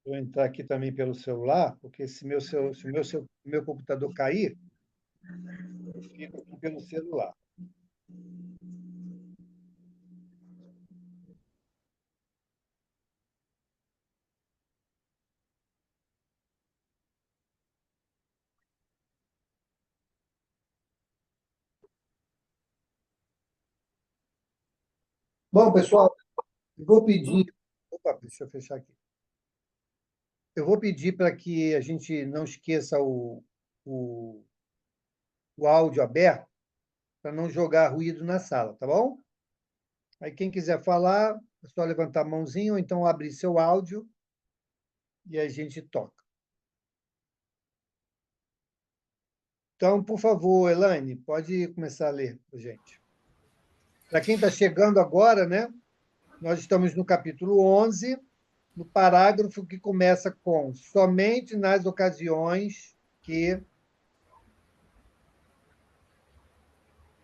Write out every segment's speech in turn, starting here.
Vou entrar aqui também pelo celular, porque se meu computador cair, eu fico aqui pelo celular. Bom, pessoal, eu vou pedir. Opa, deixa eu fechar aqui. Eu vou pedir para que a gente não esqueça o, o áudio aberto, para não jogar ruído na sala, tá bom? Aí, quem quiser falar, é só levantar a mãozinha ou então abrir seu áudio e a gente toca. Então, por favor, Elaine, pode começar a ler para a gente. Para quem está chegando agora, né? Nós estamos no capítulo 11, no parágrafo que começa com somente nas ocasiões que.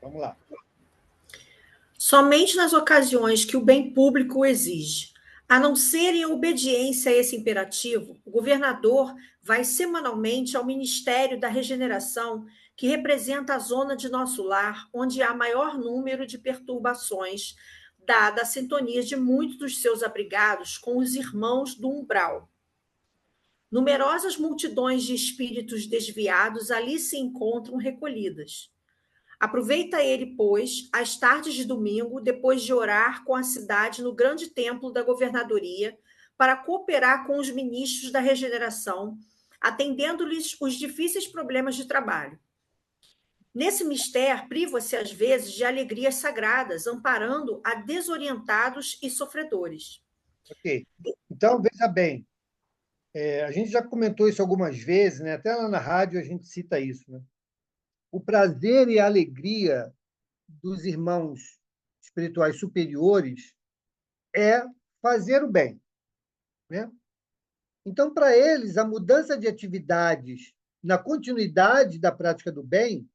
Vamos lá. Somente nas ocasiões que o bem público o exige. A não ser em obediência a esse imperativo, o governador vai semanalmente ao Ministério da Regeneração, que representa a zona de nosso lar, onde há maior número de perturbações, dada a sintonia de muitos dos seus abrigados com os irmãos do umbral. Numerosas multidões de espíritos desviados ali se encontram recolhidas. Aproveita ele, pois, as tardes de domingo, depois de orar com a cidade no grande templo da governadoria, para cooperar com os ministros da regeneração, atendendo-lhes os difíceis problemas de trabalho. Nesse mistério, priva-se às vezes de alegrias sagradas, amparando a desorientados e sofredores. Ok. Então, veja bem, a gente já comentou isso algumas vezes, né? Até lá na rádio a gente cita isso, né? O prazer e a alegria dos irmãos espirituais superiores é fazer o bem, né? Então, para eles, a mudança de atividades na continuidade da prática do bem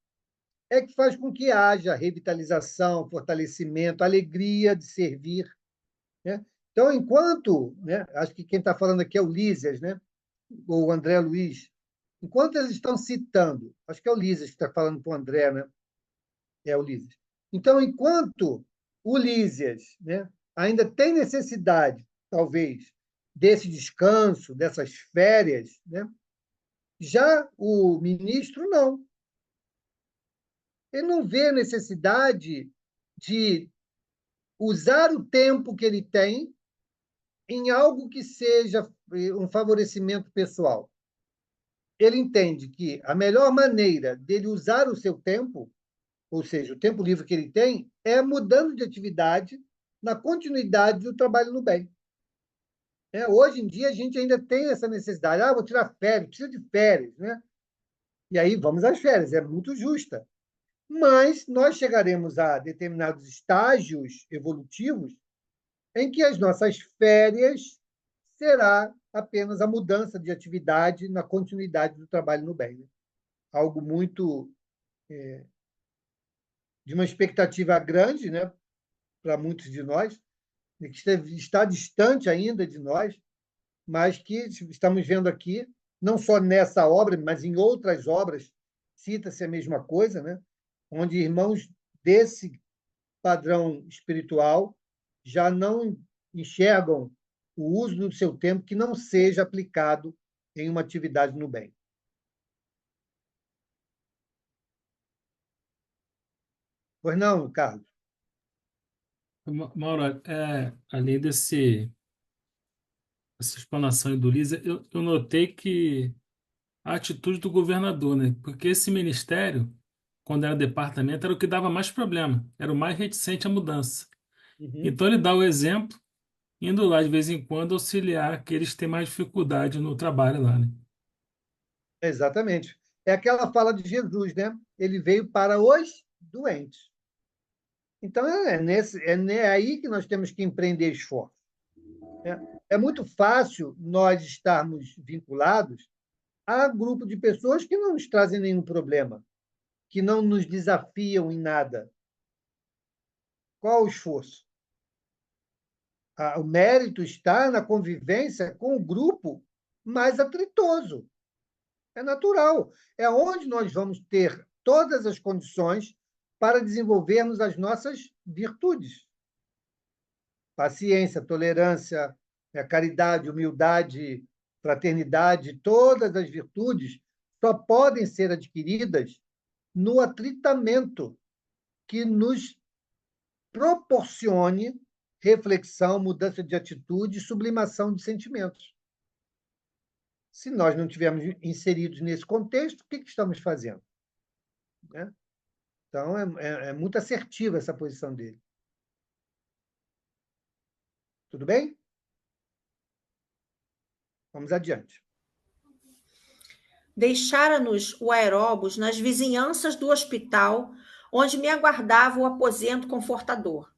é que faz com que haja revitalização, fortalecimento, alegria de servir, né? Então, enquanto, né, acho que quem está falando aqui é o Lísias, né, ou o André Luiz, enquanto eles estão citando, acho que é o Lísias que está falando para o André, né? É o Lísias. Então, enquanto o Lísias, né, ainda tem necessidade, talvez, desse descanso, dessas férias, né, já o ministro não. Ele não vê necessidade de usar o tempo que ele tem em algo que seja um favorecimento pessoal. Ele entende que a melhor maneira dele usar o seu tempo, ou seja, o tempo livre que ele tem, é mudando de atividade na continuidade do trabalho no bem. Hoje em dia, a gente ainda tem essa necessidade. Ah, vou tirar férias, preciso de férias. Né? E aí, vamos às férias, é muito justa. Mas nós chegaremos a determinados estágios evolutivos em que as nossas férias será apenas a mudança de atividade na continuidade do trabalho no bem. Né? Algo muito de uma expectativa grande, né, para muitos de nós, que está distante ainda de nós, mas que estamos vendo aqui, não só nessa obra, mas em outras obras, cita-se a mesma coisa, né, onde irmãos desse padrão espiritual já não enxergam o uso do seu tempo que não seja aplicado em uma atividade no bem. Pois não, Carlos? Mauro, além dessa explanação do Lisa, eu notei que a atitude do governador, né? Porque esse ministério, quando era departamento, era o que dava mais problema, era o mais reticente à mudança. Uhum. Então ele dá o exemplo, indo lá de vez em quando auxiliar aqueles que têm mais dificuldade no trabalho lá, né? Exatamente. É aquela fala de Jesus, né? Ele veio para os doentes. Então, é aí que nós temos que empreender esforço. É muito fácil nós estarmos vinculados a grupo de pessoas que não nos trazem nenhum problema, que não nos desafiam em nada. Qual o esforço? O mérito está na convivência com o grupo mais atritoso. É natural. É onde nós vamos ter todas as condições para desenvolvermos as nossas virtudes. Paciência, tolerância, caridade, humildade, fraternidade, todas as virtudes só podem ser adquiridas no atritamento que nos proporcione reflexão, mudança de atitude e sublimação de sentimentos. Se nós não estivermos inseridos nesse contexto, o que estamos fazendo? Né? Então, é muito assertiva essa posição dele. Tudo bem? Vamos adiante. Deixara-nos o aeróbus nas vizinhanças do hospital, onde me aguardava o aposento confortador.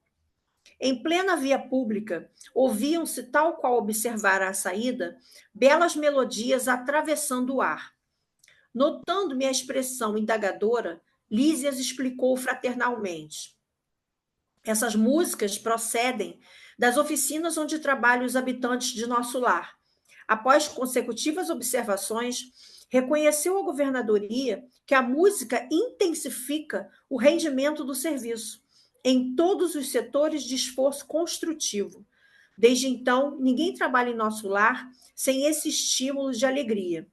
Em plena via pública, ouviam-se, tal qual observara à saída, belas melodias atravessando o ar. Notando minha expressão indagadora, Lísias explicou fraternalmente. Essas músicas procedem das oficinas onde trabalham os habitantes de nosso lar. Após consecutivas observações, reconheceu a governadoria que a música intensifica o rendimento do serviço em todos os setores de esforço construtivo. Desde então, ninguém trabalha em nosso lar sem esse estímulo de alegria.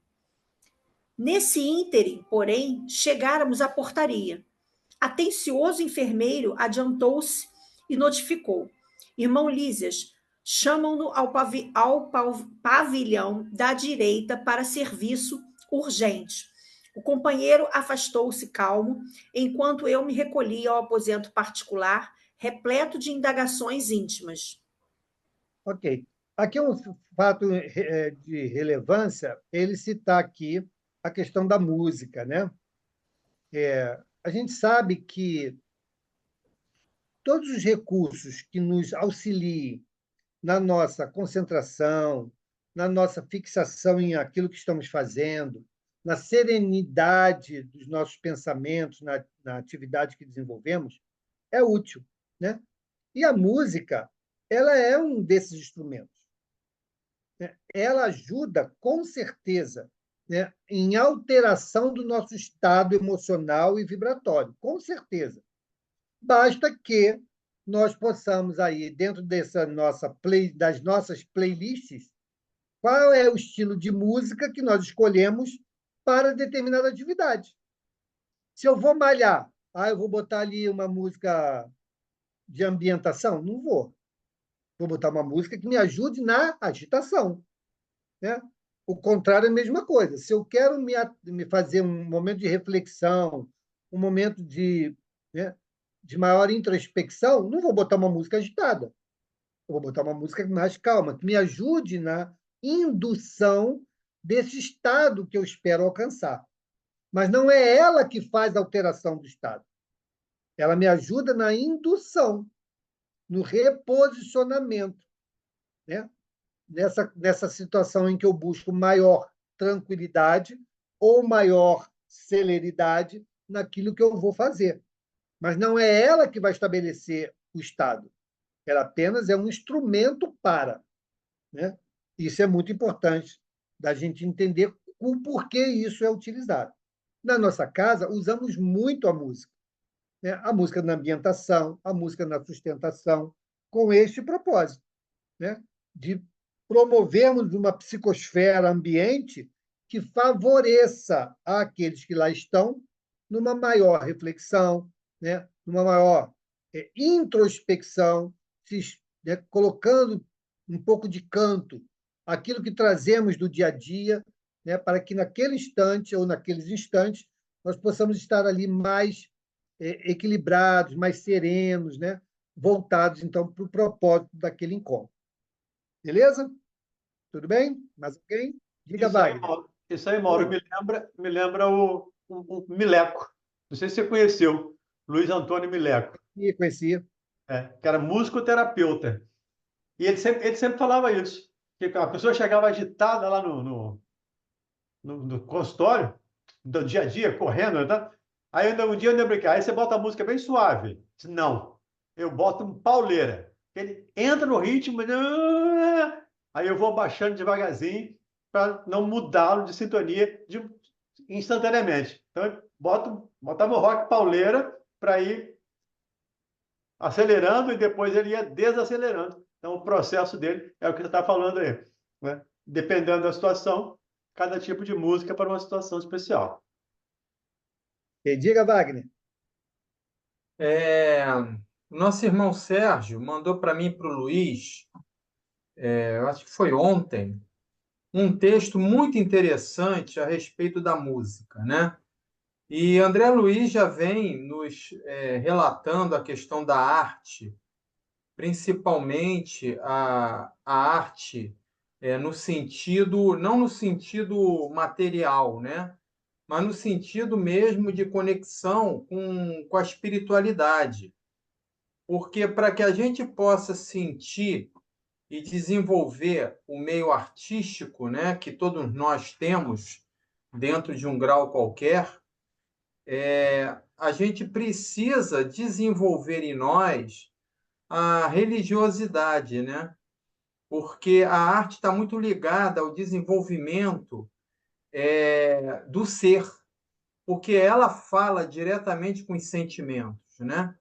Nesse ínterim, porém, chegáramos à portaria. Atencioso enfermeiro adiantou-se e notificou. Irmão Lísias, chamam-no ao pavilhão da direita para serviço urgente. O companheiro afastou-se calmo, enquanto eu me recolhia ao aposento particular, repleto de indagações íntimas. Ok. Aqui é um fato de relevância, ele citar aqui a questão da música, né? A gente sabe que todos os recursos que nos auxiliem na nossa concentração, na nossa fixação em aquilo que estamos fazendo, na serenidade dos nossos pensamentos, na atividade que desenvolvemos, é útil, né? E a música, ela é um desses instrumentos. Ela ajuda, com certeza, né, em alteração do nosso estado emocional e vibratório, com certeza. Basta que nós possamos aí, dentro das nossas playlists, qual é o estilo de música que nós escolhemos para determinada atividade. Se eu vou malhar, eu vou botar ali uma música de ambientação? Não vou. Vou botar uma música que me ajude na agitação. Né? O contrário é a mesma coisa. Se eu quero me fazer um momento de reflexão, um momento né, de maior introspecção, não vou botar uma música agitada. Eu vou botar uma música mais calma, que me ajude na indução desse estado que eu espero alcançar. Mas não é ela que faz a alteração do estado. Ela me ajuda na indução, no reposicionamento, né? Nessa situação em que eu busco maior tranquilidade ou maior celeridade naquilo que eu vou fazer. Mas não é ela que vai estabelecer o estado. Ela apenas é um instrumento para. Né? Isso é muito importante da gente entender o porquê isso é utilizado. Na nossa casa, usamos muito a música. Né? A música na ambientação, a música na sustentação, com este propósito, né? De promovermos uma psicosfera ambiente que favoreça aqueles que lá estão numa maior reflexão, né? Numa maior introspecção, né? Colocando um pouco de canto aquilo que trazemos do dia a dia, né? Para que naquele instante ou naqueles instantes nós possamos estar ali mais equilibrados, mais serenos, né? Voltados, então, para o propósito daquele encontro. Beleza? Tudo bem? Mais alguém? Diga, Wagner. Isso aí, Mauro, me lembra o Mileco. Não sei se você conheceu, Luiz Antônio Mileco. Conhecia. Que era musicoterapeuta. E ele sempre falava isso, que a pessoa chegava agitada lá no consultório, do dia a dia, correndo, tá? Aí um dia eu lembro que aí você bota a música bem suave. Não, eu boto um pauleira. Ele entra no ritmo, aí eu vou baixando devagarzinho para não mudá-lo de sintonia instantaneamente. Então, eu botava o rock pauleira para ir acelerando e depois ele ia desacelerando. Então, o processo dele é o que você está falando aí, né? Dependendo da situação, cada tipo de música para uma situação especial. E diga, Wagner. Nosso irmão Sérgio mandou para mim e para o Luiz, eu acho que foi ontem, um texto muito interessante a respeito da música, né? E André Luiz já vem nos relatando a questão da arte, principalmente a arte no sentido, não no sentido material, né? Mas no sentido mesmo de conexão com a espiritualidade. Porque para que a gente possa sentir e desenvolver o meio artístico, né, que todos nós temos dentro de um grau qualquer, a gente precisa desenvolver em nós a religiosidade, né? Porque a arte está muito ligada ao desenvolvimento do ser, porque ela fala diretamente com os sentimentos, né?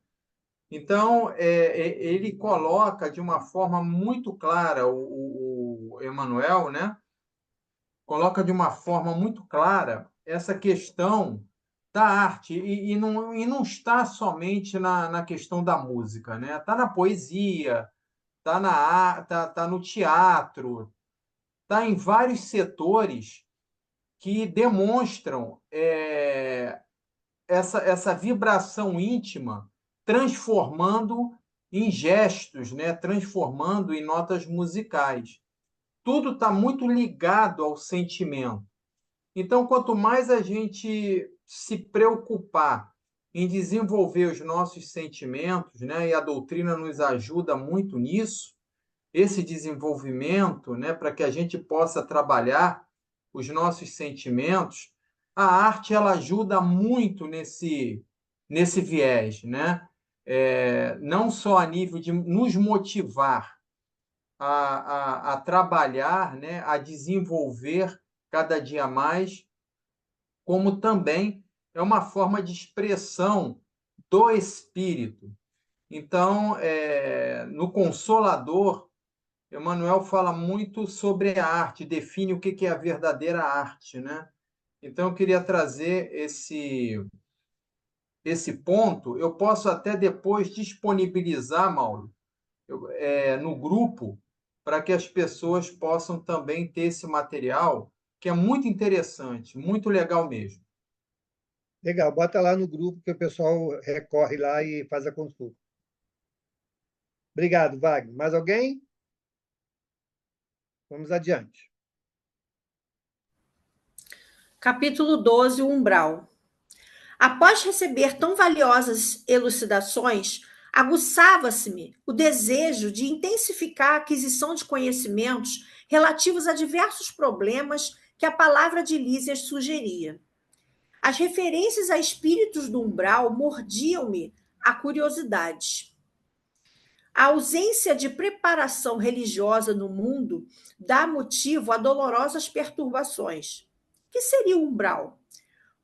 Então, ele coloca de uma forma muito clara, o Emmanuel, né? Coloca de uma forma muito clara essa questão da arte, e não está somente na questão da música, né? Está na poesia, tá no teatro, está em vários setores que demonstram essa vibração íntima, transformando em gestos, né? Transformando em notas musicais. Tudo está muito ligado ao sentimento. Então, quanto mais a gente se preocupar em desenvolver os nossos sentimentos, né? E a doutrina nos ajuda muito nisso, esse desenvolvimento, né? Para que a gente possa trabalhar os nossos sentimentos, a arte ela ajuda muito nesse viés, né? Não só a nível de nos motivar a trabalhar, né? A desenvolver cada dia mais, como também é uma forma de expressão do espírito. Então, no Consolador, Emmanuel fala muito sobre a arte, define o que é a verdadeira arte, né? Então, eu queria trazer esse ponto. Eu posso até depois disponibilizar, Mauro, no grupo, para que as pessoas possam também ter esse material, que é muito interessante, muito legal mesmo. Legal, bota lá no grupo que o pessoal recorre lá e faz a consulta. Obrigado, Wagner. Mais alguém? Vamos adiante. Capítulo 12, o umbral. Após receber tão valiosas elucidações, aguçava-se-me o desejo de intensificar a aquisição de conhecimentos relativos a diversos problemas que a palavra de Lísias sugeria. As referências a espíritos do umbral mordiam-me a curiosidade. A ausência de preparação religiosa no mundo dá motivo a dolorosas perturbações. O que seria o umbral?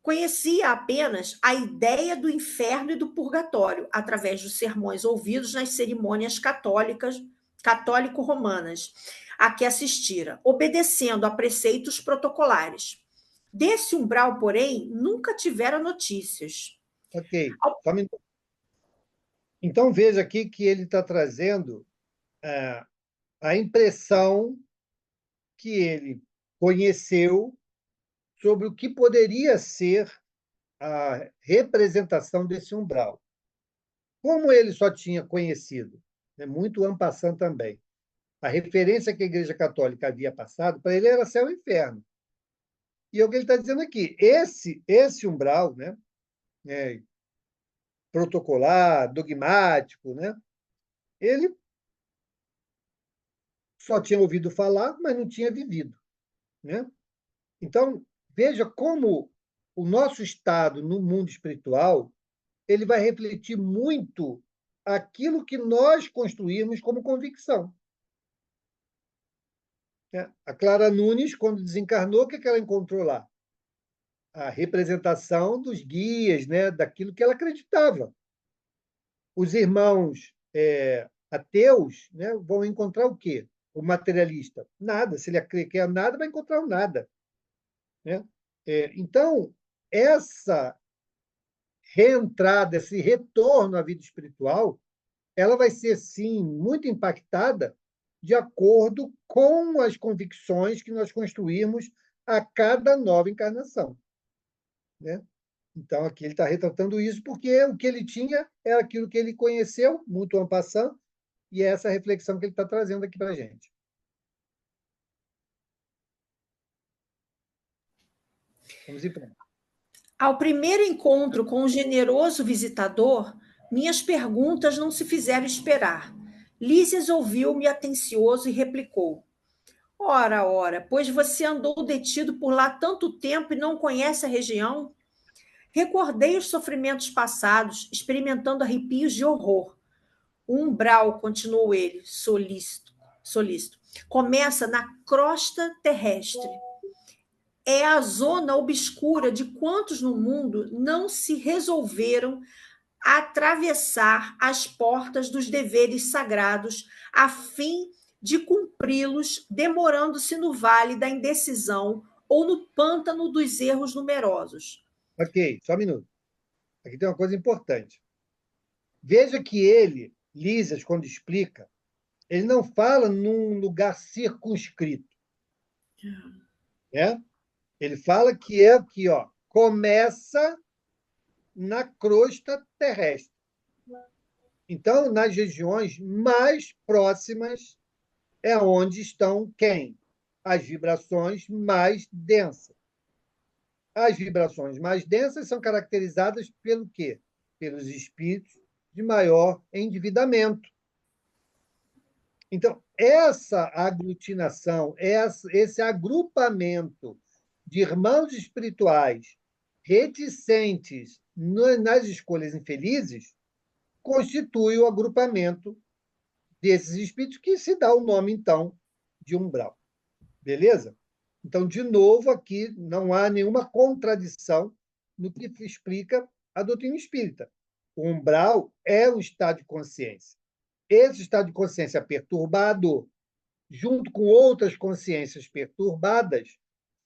Conhecia apenas a ideia do inferno e do purgatório, através dos sermões ouvidos nas cerimônias católico-romanas, a que assistira, obedecendo a preceitos protocolares. Desse umbral, porém, nunca tivera notícias. Ok. Então, veja aqui que ele está trazendo a impressão que ele conheceu sobre o que poderia ser a representação desse umbral. Como ele só tinha conhecido, muito en passant também, a referência que a Igreja Católica havia passado, para ele era céu e inferno. E é o que ele está dizendo aqui. Esse umbral, né, protocolar, dogmático, né, ele só tinha ouvido falar, mas não tinha vivido, né? Então, veja como o nosso estado no mundo espiritual ele vai refletir muito aquilo que nós construímos como convicção. né? A Clara Nunes, quando desencarnou, o que ela encontrou lá? A representação dos guias, né? Daquilo que ela acreditava. Os irmãos ateus, né? Vão encontrar o quê? O materialista. Nada. Se ele quer nada, vai encontrar o nada, né? Então, essa reentrada, esse retorno à vida espiritual, ela vai ser, sim, muito impactada de acordo com as convicções que nós construímos a cada nova encarnação, né? Então, aqui ele está retratando isso porque o que ele tinha era aquilo que ele conheceu, muito en passant, e é essa reflexão que ele está trazendo aqui para a gente. Vamos em frente. Ao primeiro encontro com o generoso visitador, minhas perguntas não se fizeram esperar. Lísias ouviu-me atencioso e replicou: Ora, ora, pois você andou detido por lá tanto tempo e não conhece a região? Recordei os sofrimentos passados, experimentando arrepios de horror. O umbral, continuou ele, solícito, começa na crosta terrestre. É a zona obscura de quantos no mundo não se resolveram atravessar as portas dos deveres sagrados a fim de cumpri-los, demorando-se no vale da indecisão ou no pântano dos erros numerosos. Ok, só um minuto. Aqui tem uma coisa importante. Veja que ele, Lísias, quando explica, ele não fala num lugar circunscrito, né? Ele fala que é aqui, ó, começa na crosta terrestre. Então, nas regiões mais próximas é onde estão quem? As vibrações mais densas. As vibrações mais densas são caracterizadas pelo quê? Pelos espíritos de maior endividamento. Então, essa aglutinação, esse agrupamento de irmãos espirituais reticentes nas escolhas infelizes constitui o agrupamento desses espíritos que se dá o nome, então, de umbral. Beleza? Então, de novo, aqui não há nenhuma contradição no que explica a doutrina espírita. O umbral é um estado de consciência. Esse estado de consciência perturbado, junto com outras consciências perturbadas,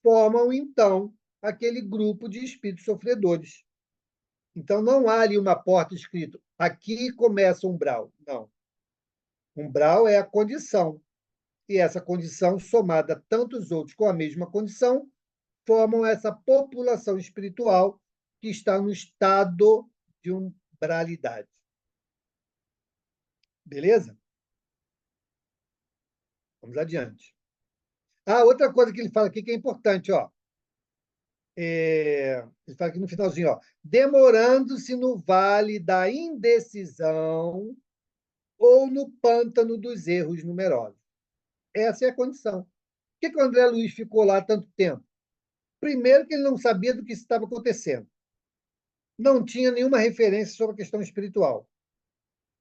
formam, então, aquele grupo de espíritos sofredores. Então, não há ali uma porta escrito, aqui começa o umbral. Não. Umbral é a condição. E essa condição, somada a tantos outros com a mesma condição, formam essa população espiritual que está no estado de umbralidade. Beleza? Vamos adiante. Outra coisa que ele fala aqui que é importante, ó. Ele fala aqui no finalzinho, ó, demorando-se no vale da indecisão ou no pântano dos erros numerosos. Essa é a condição. Por que o André Luiz ficou lá tanto tempo? Primeiro, que ele não sabia do que estava acontecendo. Não tinha nenhuma referência sobre a questão espiritual.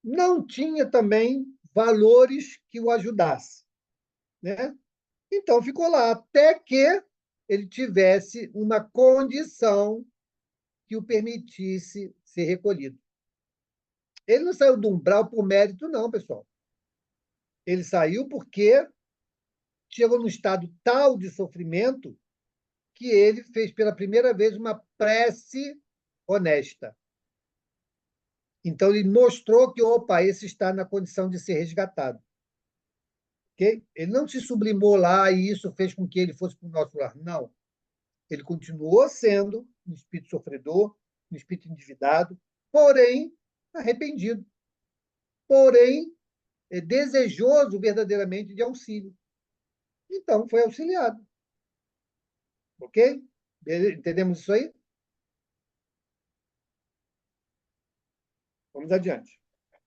Não tinha também valores que o ajudassem, né? Então, ficou lá até que ele tivesse uma condição que o permitisse ser recolhido. Ele não saiu do umbral por mérito, não, pessoal. Ele saiu porque chegou num estado tal de sofrimento que ele fez pela primeira vez uma prece honesta. Então, ele mostrou que, opa, esse está na condição de ser resgatado. Okay? Ele não se sublimou lá e isso fez com que ele fosse para o nosso lar. Não. Ele continuou sendo um espírito sofredor, um espírito endividado, porém arrependido, porém desejoso verdadeiramente de auxílio. Então, foi auxiliado. Ok? Entendemos isso aí? Vamos adiante.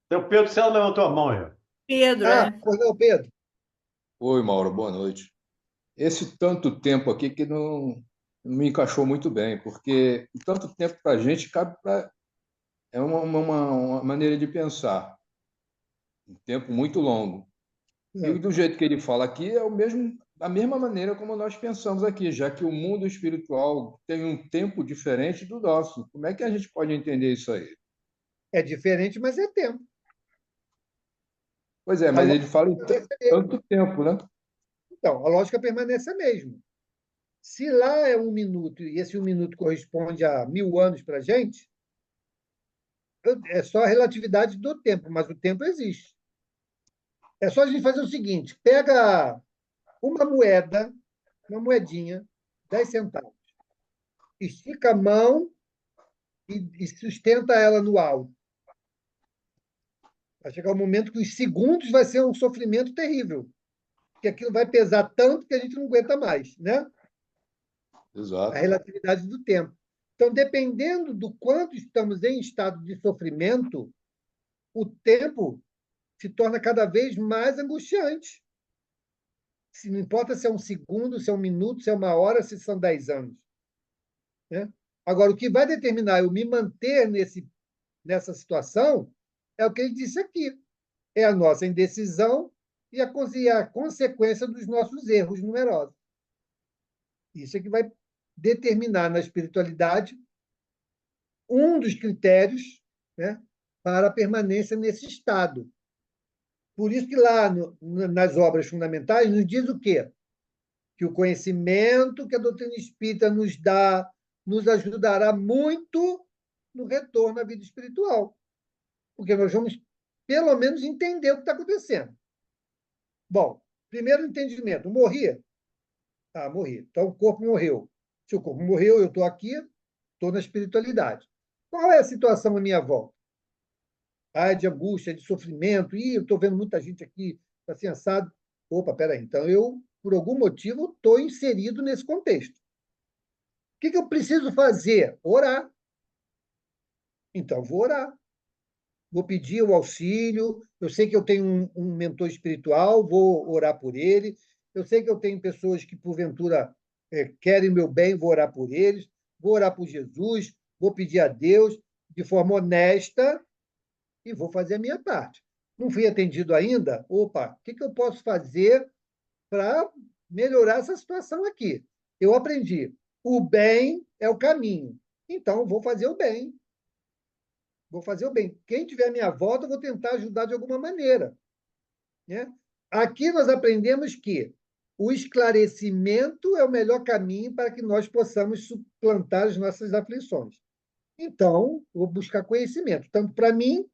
Então, Pedro Céu levantou a mão aí. Pedro, Coronel Pedro. Oi, Mauro, boa noite. Esse tanto tempo aqui que não me encaixou muito bem, porque tanto tempo para a gente cabe para. É uma maneira de pensar. Um tempo muito longo. E do jeito que ele fala aqui, é o mesmo da mesma maneira como nós pensamos aqui, já que o mundo espiritual tem um tempo diferente do nosso. Como é que a gente pode entender isso aí? É diferente, mas é tempo. Pois é, A mas ele lógica fala em permanece a mesma. tanto tempo, né? Então, a lógica permanece a mesma. Se lá é 1 minuto e esse 1 minuto corresponde a 1000 anos para a gente, é só a relatividade do tempo, mas o tempo existe. É só a gente fazer o seguinte: pega uma moeda, uma moedinha, 10 centavos, estica a mão e sustenta ela no alto. Vai chegar um momento que os segundos vai ser um sofrimento terrível, porque aquilo vai pesar tanto que a gente não aguenta mais, né? A Exato. relatividade do tempo. Então, dependendo do quanto estamos em estado de sofrimento, o tempo se torna cada vez mais angustiante. Se não importa se é 1 segundo, se é 1 minuto, se é 1 hora, se são 10 anos. Né? Agora, o que vai determinar eu me manter nessa situação é o que ele disse aqui: é a nossa indecisão e a consequência dos nossos erros numerosos. Isso é que vai determinar na espiritualidade um dos critérios, né, para a permanência nesse estado. Por isso que lá nas obras fundamentais nos diz o quê? Que o conhecimento que a doutrina espírita nos dá nos ajudará muito no retorno à vida espiritual, porque nós vamos, pelo menos, entender o que está acontecendo. Bom, primeiro entendimento: morri? Ah, morri. Então o corpo morreu. Se o corpo morreu, eu estou aqui, estou na espiritualidade. Qual é a situação à minha volta? Ah, de angústia, de sofrimento. Ih, eu estou vendo muita gente aqui assim, assado. Opa, peraí. Então eu, por algum motivo, estou inserido nesse contexto. O que eu preciso fazer? Orar. Então, vou orar. Vou pedir o auxílio. Eu sei que eu tenho um mentor espiritual, vou orar por ele. Eu sei que eu tenho pessoas que, porventura, querem meu bem, vou orar por eles. Vou orar por Jesus, vou pedir a Deus de forma honesta e vou fazer a minha parte. Não fui atendido ainda? Opa, o que eu posso fazer para melhorar essa situação aqui? Eu aprendi. O bem é o caminho. Então, vou fazer o bem. Vou fazer o bem. Quem tiver à minha volta, eu vou tentar ajudar de alguma maneira. Né? Aqui nós aprendemos que o esclarecimento é o melhor caminho para que nós possamos suplantar as nossas aflições. Então, vou buscar conhecimento, tanto para mim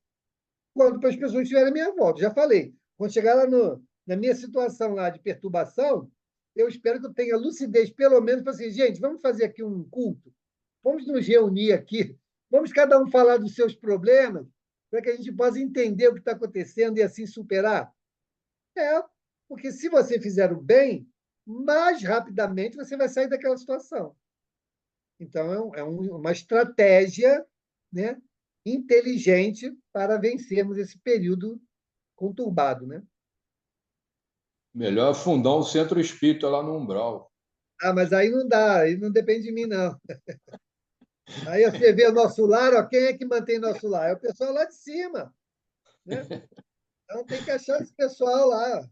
quanto para as pessoas que estiverem à minha volta. Já falei, quando chegar lá na minha situação lá de perturbação, eu espero que eu tenha lucidez, pelo menos, para assim, gente, vamos fazer aqui um culto, vamos nos reunir aqui, vamos cada um falar dos seus problemas, para que a gente possa entender o que está acontecendo e assim superar. Porque se você fizer o bem, mais rapidamente você vai sair daquela situação. Então, uma estratégia, né, inteligente para vencermos esse período conturbado. Né? Melhor fundar um centro espírita lá no Umbral. Ah, mas aí não dá, aí não depende de mim, não. Aí você vê o nosso lar, ó, quem é que mantém nosso lar? É o pessoal lá de cima. Né? Então tem que achar esse pessoal lá.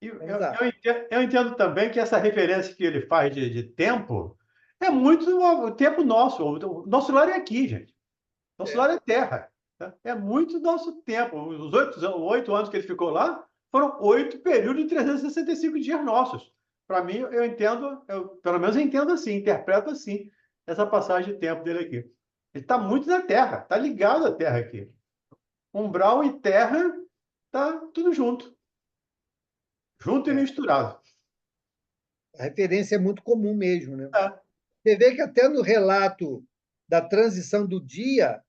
Eu entendo também que essa referência que ele faz de tempo é muito o tempo nosso. O nosso lar é aqui, gente. Nosso lar é terra. Tá? É muito nosso tempo. Os 8 anos que ele ficou lá foram 8 períodos de 365 dias nossos. Para mim, eu entendo, pelo menos eu entendo assim, interpreto assim, essa passagem de tempo dele aqui. Ele está muito na terra, está ligado à terra aqui. Umbral e terra, está tudo junto. Junto e misturado. A referência é muito comum mesmo. Né? É. Você vê que até no relato da transição do dia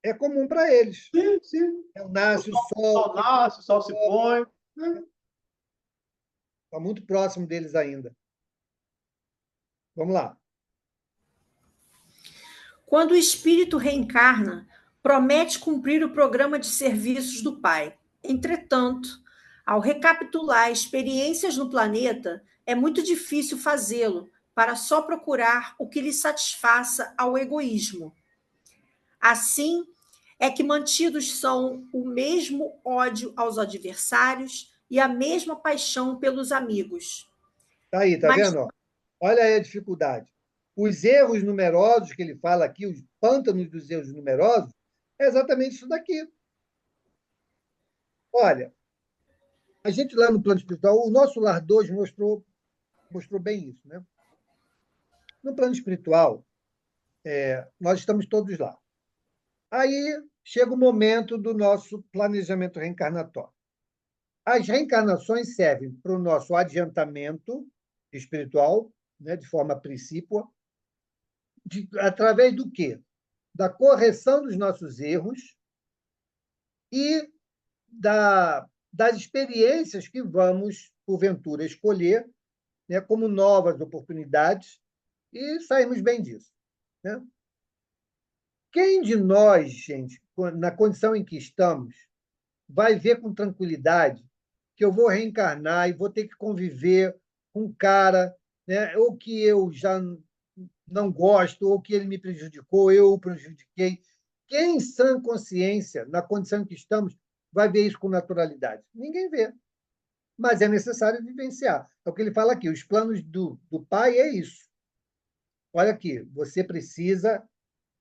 é comum para eles. Sim, sim. Nasce o O sol nasce, o sol se põe. Está muito próximo deles ainda. Vamos lá. Quando o espírito reencarna, promete cumprir o programa de serviços do Pai. Entretanto, ao recapitular experiências no planeta, é muito difícil fazê-lo para só procurar o que lhe satisfaça ao egoísmo. Assim, é que mantidos são o mesmo ódio aos adversários e a mesma paixão pelos amigos. Tá aí, tá Mas vendo? Ó? Olha aí a dificuldade. Os erros numerosos que ele fala aqui, os pântanos dos erros numerosos, é exatamente isso daqui. Olha, a gente lá no plano espiritual, o nosso Lar 2 mostrou bem isso, né? No plano espiritual, nós estamos todos lá. Aí chega o momento do nosso planejamento reencarnatório. As reencarnações servem para o nosso adiantamento espiritual, né, de forma precípua, através do quê? Da correção dos nossos erros e das experiências que vamos, porventura, escolher, né, como novas oportunidades, e saímos bem disso. Né? Quem de nós, gente, na condição em que estamos, vai ver com tranquilidade que eu vou reencarnar e vou ter que conviver com um cara, né, ou que eu já não gosto, ou que ele me prejudicou, eu o prejudiquei? Quem, em sã consciência, na condição em que estamos, vai ver isso com naturalidade? Ninguém vê. Mas é necessário vivenciar. É o que ele fala aqui, os planos do pai é isso. Olha aqui, você precisa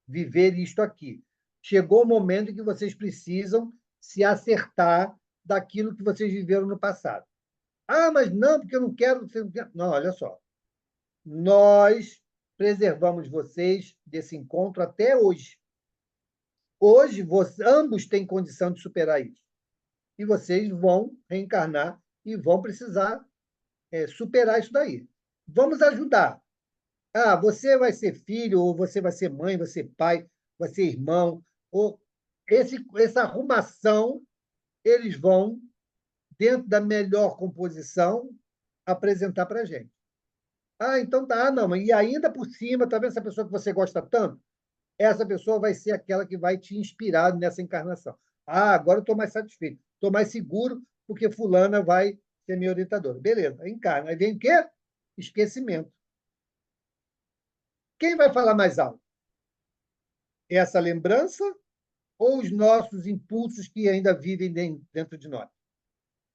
viver isto aqui. Chegou o momento em que vocês precisam se acertar daquilo que vocês viveram no passado. Ah, mas não, porque eu não quero. Não, olha só. Nós preservamos vocês desse encontro até hoje. Hoje, ambos têm condição de superar isso. E vocês vão reencarnar e vão precisar superar isso daí. Vamos ajudar. Ah, você vai ser filho, ou você vai ser mãe, vai ser pai, vai ser irmão. Ou essa arrumação, eles vão, dentro da melhor composição, apresentar para a gente. Ah, então tá. Ah, não, e ainda por cima, tá vendo essa pessoa que você gosta tanto? Essa pessoa vai ser aquela que vai te inspirar nessa encarnação. Ah, agora eu estou mais satisfeito, estou mais seguro, porque fulana vai ser minha orientadora. Beleza, encarna. Aí vem o quê? Esquecimento. Quem vai falar mais alto? Essa lembrança ou os nossos impulsos que ainda vivem dentro de nós?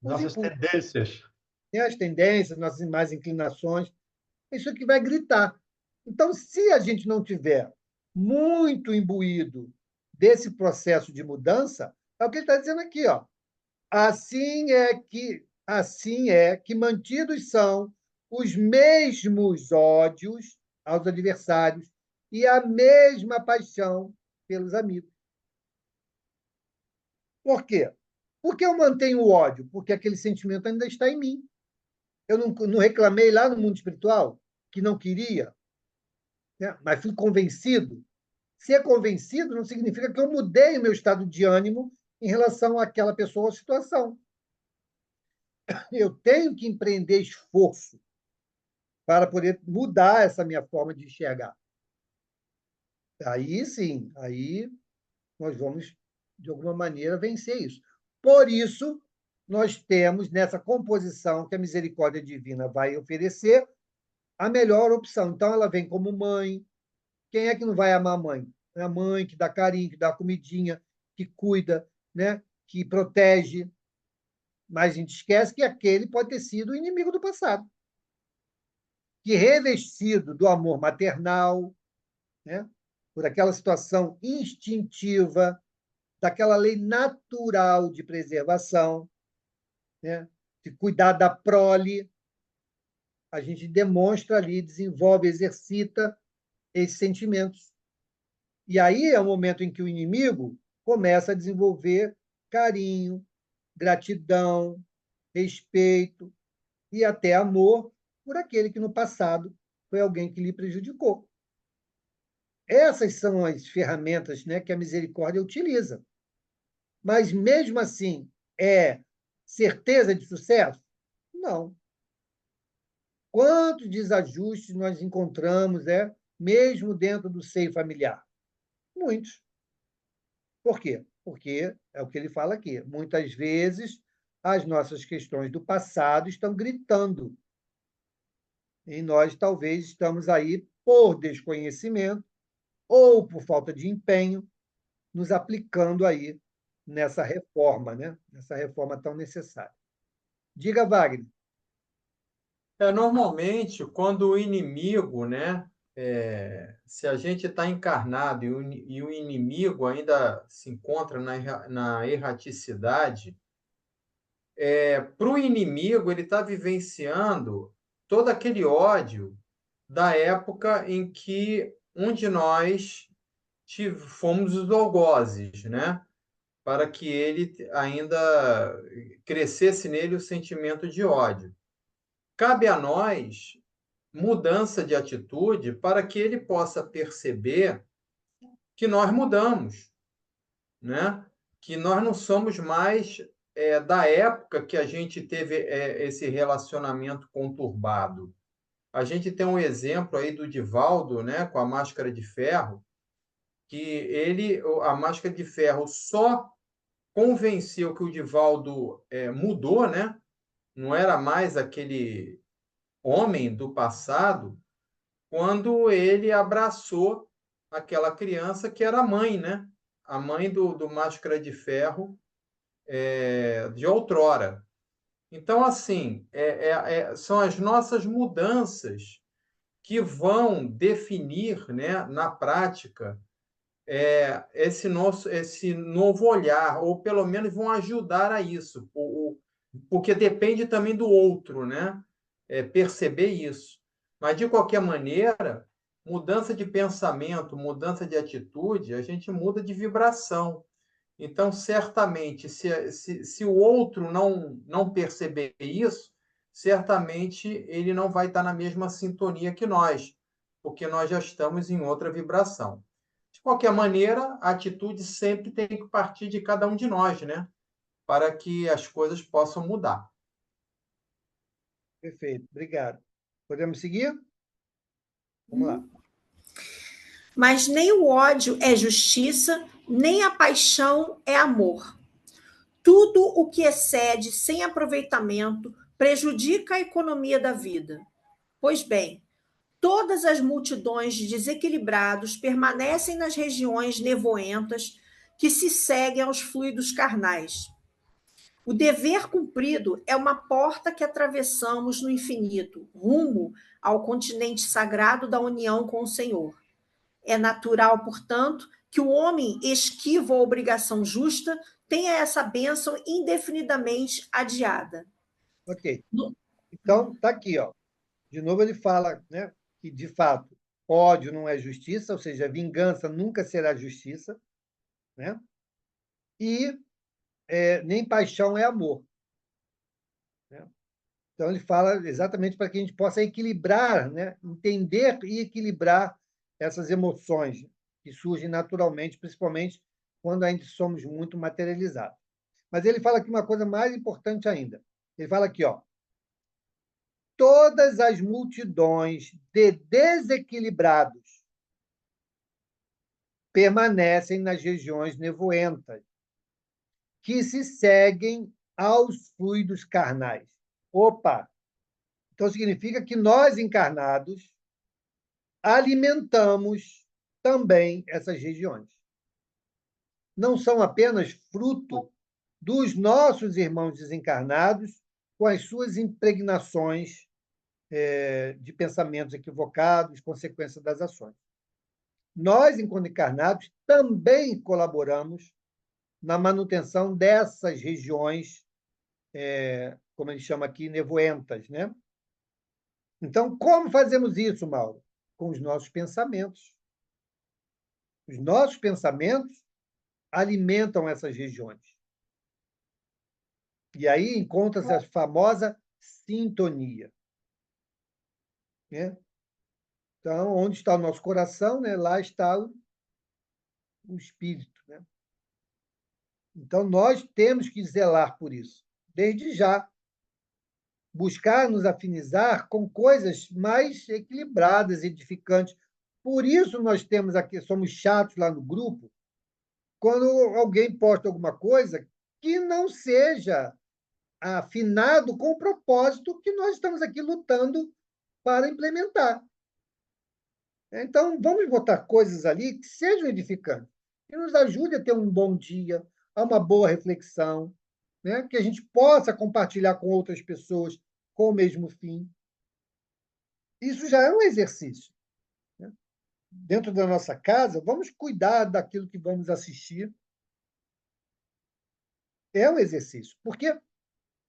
Os Nossas impulsos, tendências. né? As tendências, nossas mais inclinações. Isso que vai gritar. Então, se a gente não tiver muito imbuído desse processo de mudança, é o que ele está dizendo aqui, ó. Assim é que mantidos são os mesmos ódios aos adversários e a mesma paixão pelos amigos. Por quê? Por que eu mantenho o ódio? Porque aquele sentimento ainda está em mim. Eu não reclamei lá no mundo espiritual que não queria, né? Mas fui convencido. Ser convencido não significa que eu mudei o meu estado de ânimo em relação àquela pessoa ou situação. Eu tenho que empreender esforço para poder mudar essa minha forma de enxergar. Aí sim, aí nós vamos, de alguma maneira, vencer isso. Por isso, nós temos, nessa composição que a misericórdia divina vai oferecer, a melhor opção. Então, ela vem como mãe. Quem é que não vai amar a mãe? É a mãe que dá carinho, que dá comidinha, que cuida, né? Que protege. Mas a gente esquece que aquele pode ter sido o inimigo do passado, que revestido do amor maternal, né? Por aquela situação instintiva, daquela lei natural de preservação, né? De cuidar da prole, a gente demonstra ali, desenvolve, exercita esses sentimentos. E aí é o momento em que o inimigo começa a desenvolver carinho, gratidão, respeito e até amor por aquele que no passado foi alguém que lhe prejudicou. Essas são as ferramentas, né, que a misericórdia utiliza. Mas, mesmo assim, é certeza de sucesso? Não. Quantos desajustes nós encontramos, mesmo dentro do seio familiar? Muitos. Por quê? Porque é o que ele fala aqui. Muitas vezes, as nossas questões do passado estão gritando. E nós, talvez, estamos aí por desconhecimento ou por falta de empenho, nos aplicando aí nessa reforma, né? Nessa reforma tão necessária. Diga, Wagner. Normalmente, quando o inimigo, né, se a gente está encarnado e o inimigo ainda se encontra na erraticidade, para o inimigo ele está vivenciando todo aquele ódio da época em que um de nós fomos os algozes, né? Para que ele ainda crescesse nele o sentimento de ódio. Cabe a nós mudança de atitude para que ele possa perceber que nós mudamos, né? Que nós não somos mais da época que a gente teve esse relacionamento conturbado. A gente tem um exemplo aí do Divaldo, né, com a máscara de ferro, que a máscara de ferro só convenceu que o Divaldo mudou, né? Não era mais aquele homem do passado, quando ele abraçou aquela criança que era a mãe, né? A mãe do Máscara de Ferro de outrora. Então, assim, são as nossas mudanças que vão definir, né, na prática, esse novo olhar, ou pelo menos vão ajudar a isso, porque depende também do outro, né? Perceber isso. Mas, de qualquer maneira, mudança de pensamento, mudança de atitude, a gente muda de vibração. Então, certamente, se o outro não perceber isso, certamente ele não vai estar na mesma sintonia que nós, porque nós já estamos em outra vibração. De qualquer maneira, a atitude sempre tem que partir de cada um de nós, né? Para que as coisas possam mudar. Perfeito, obrigado. Podemos seguir? Vamos lá. Mas nem o ódio é justiça, nem a paixão é amor. Tudo o que excede sem aproveitamento prejudica a economia da vida. Pois bem, todas as multidões de desequilibrados permanecem nas regiões nevoentas que se seguem aos fluidos carnais. O dever cumprido é uma porta que atravessamos no infinito, rumo ao continente sagrado da união com o Senhor. É natural, portanto, que o homem esquivo à obrigação justa tenha essa bênção indefinidamente adiada. Ok. Então, está aqui, ó. De novo, ele fala, né, que, de fato, ódio não é justiça, ou seja, vingança nunca será justiça, né? E nem paixão é amor. Né? Então, ele fala exatamente para que a gente possa equilibrar, né? Entender e equilibrar essas emoções que surgem naturalmente, principalmente quando ainda somos muito materializados. Mas ele fala aqui uma coisa mais importante ainda. Ele fala aqui, ó, todas as multidões de desequilibrados permanecem nas regiões nevoentas, que se seguem aos fluidos carnais. Opa! Então, significa que nós, encarnados, alimentamos também essas regiões. Não são apenas fruto dos nossos irmãos desencarnados com as suas impregnações de pensamentos equivocados, consequência das ações. Nós, enquanto encarnados, também colaboramos na manutenção dessas regiões, como ele chama aqui, nevoentas, né? Então, como fazemos isso, Mauro? Com os nossos pensamentos. Os nossos pensamentos alimentam essas regiões. E aí encontra-se a famosa sintonia. Né? Então, onde está o nosso coração, né? Lá está o espírito. Né? Então, nós temos que zelar por isso, desde já. Buscar nos afinizar com coisas mais equilibradas, edificantes. Por isso, nós temos aqui, somos chatos lá no grupo, quando alguém posta alguma coisa que não seja afinado com o propósito que nós estamos aqui lutando para implementar. Então, vamos botar coisas ali que sejam edificantes, que nos ajudem a ter um bom dia, a uma boa reflexão, né? Que a gente possa compartilhar com outras pessoas com o mesmo fim. Isso já é um exercício, né? Dentro da nossa casa, vamos cuidar daquilo que vamos assistir. É um exercício, porque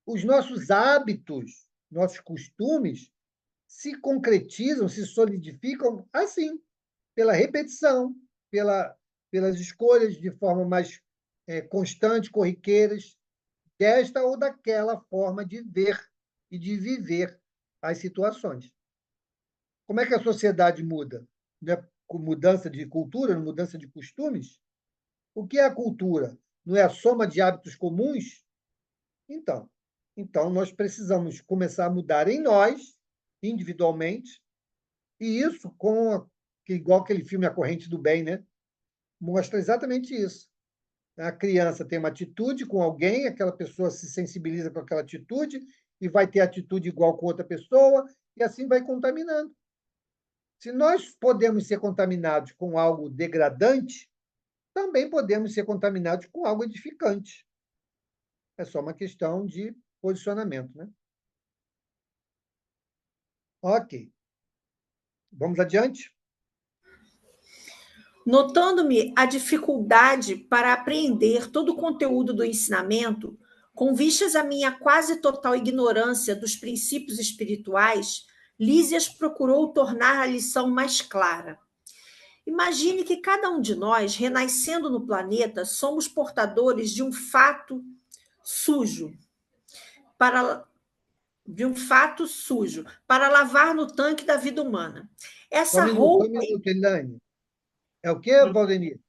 os nossos hábitos, nossos costumes se concretizam, se solidificam assim, pela repetição, pelas escolhas de forma mais constante, corriqueiras, desta ou daquela forma de ver e de viver as situações. Como é que a sociedade muda? Não é com mudança de cultura, mudança de costumes? O que é a cultura? Não é a soma de hábitos comuns? Então, nós precisamos começar a mudar em nós, individualmente, e isso igual aquele filme A Corrente do Bem, né? Mostra exatamente isso. A criança tem uma atitude com alguém, aquela pessoa se sensibiliza com aquela atitude e vai ter atitude igual com outra pessoa, e assim vai contaminando. Se nós podemos ser contaminados com algo degradante, também podemos ser contaminados com algo edificante. É só uma questão de posicionamento, né? Ok. Vamos adiante? Notando-me a dificuldade para apreender todo o conteúdo do ensinamento, com vistas à minha quase total ignorância dos princípios espirituais, Lísias procurou tornar a lição mais clara. Imagine que cada um de nós, renascendo no planeta, somos portadores de um fato sujo para lavar no tanque da vida humana. Só Essa um roupa. minuto, Elaine. É o quê, Valdemir?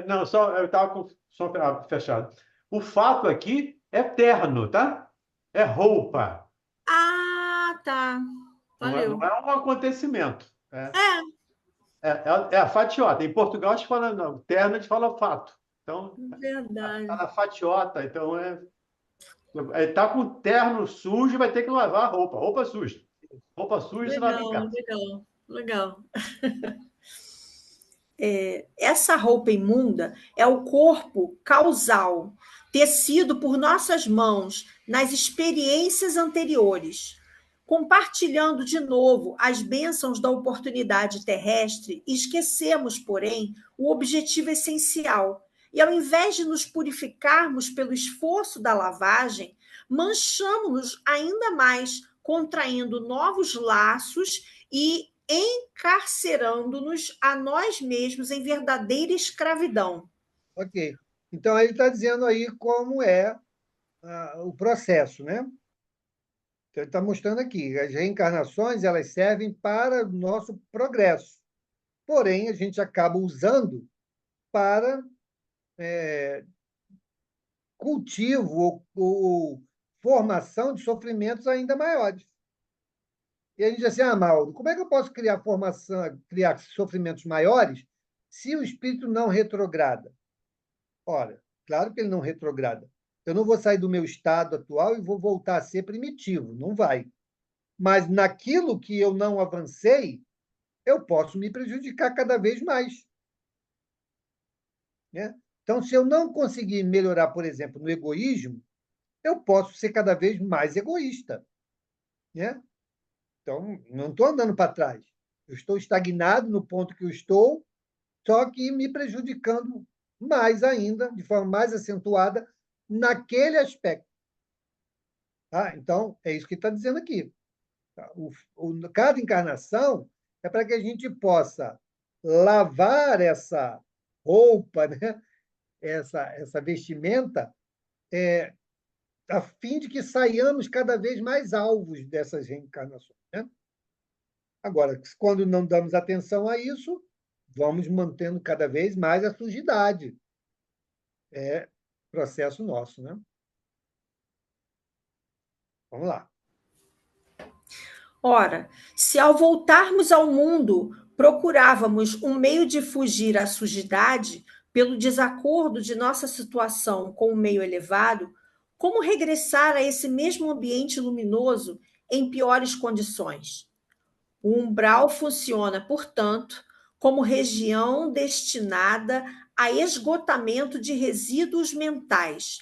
Não, só eu estava com o som fechado. O fato aqui é terno, tá? É roupa. Ah, tá. Valeu. Não é um acontecimento. É. É a fatiota. Em Portugal, a gente fala não, terno, a gente fala fato. Então, Verdade. está na fatiota. Então, tá com terno sujo, vai ter que lavar a roupa. Roupa suja. Roupa suja, você lava em casa. Legal. Essa roupa imunda é o corpo causal, tecido por nossas mãos nas experiências anteriores. Compartilhando de novo as bênçãos da oportunidade terrestre, esquecemos, porém, o objetivo essencial. E ao invés de nos purificarmos pelo esforço da lavagem, manchamos-nos ainda mais, contraindo novos laços e encarcerando-nos a nós mesmos em verdadeira escravidão. Ok. Então, ele está dizendo aí como é o processo, né? Então, ele está mostrando aqui, as reencarnações elas servem para o nosso progresso. Porém, a gente acaba usando para cultivo ou formação de sofrimentos ainda maiores. E a gente diz assim, Mauro, como é que eu posso criar sofrimentos maiores se o espírito não retrograda? Ora, claro que ele não retrograda. Eu não vou sair do meu estado atual e vou voltar a ser primitivo, não vai. Mas naquilo que eu não avancei, eu posso me prejudicar cada vez mais, né? Então, se eu não conseguir melhorar, por exemplo, no egoísmo, eu posso ser cada vez mais egoísta, né? Então, não estou andando para trás. Eu estou estagnado no ponto que eu estou, só que me prejudicando mais ainda, de forma mais acentuada, naquele aspecto. Tá? Então, é isso que está dizendo aqui. Cada encarnação é para que a gente possa lavar essa roupa, né? essa vestimenta, a fim de que saiamos cada vez mais alvos dessas reencarnações. Né? Agora, quando não damos atenção a isso, vamos mantendo cada vez mais a sujidade. É processo nosso, né? Vamos lá. Ora, se ao voltarmos ao mundo procurávamos um meio de fugir à sujidade pelo desacordo de nossa situação com o meio elevado, como regressar a esse mesmo ambiente luminoso em piores condições? O umbral funciona, portanto, como região destinada a esgotamento de resíduos mentais,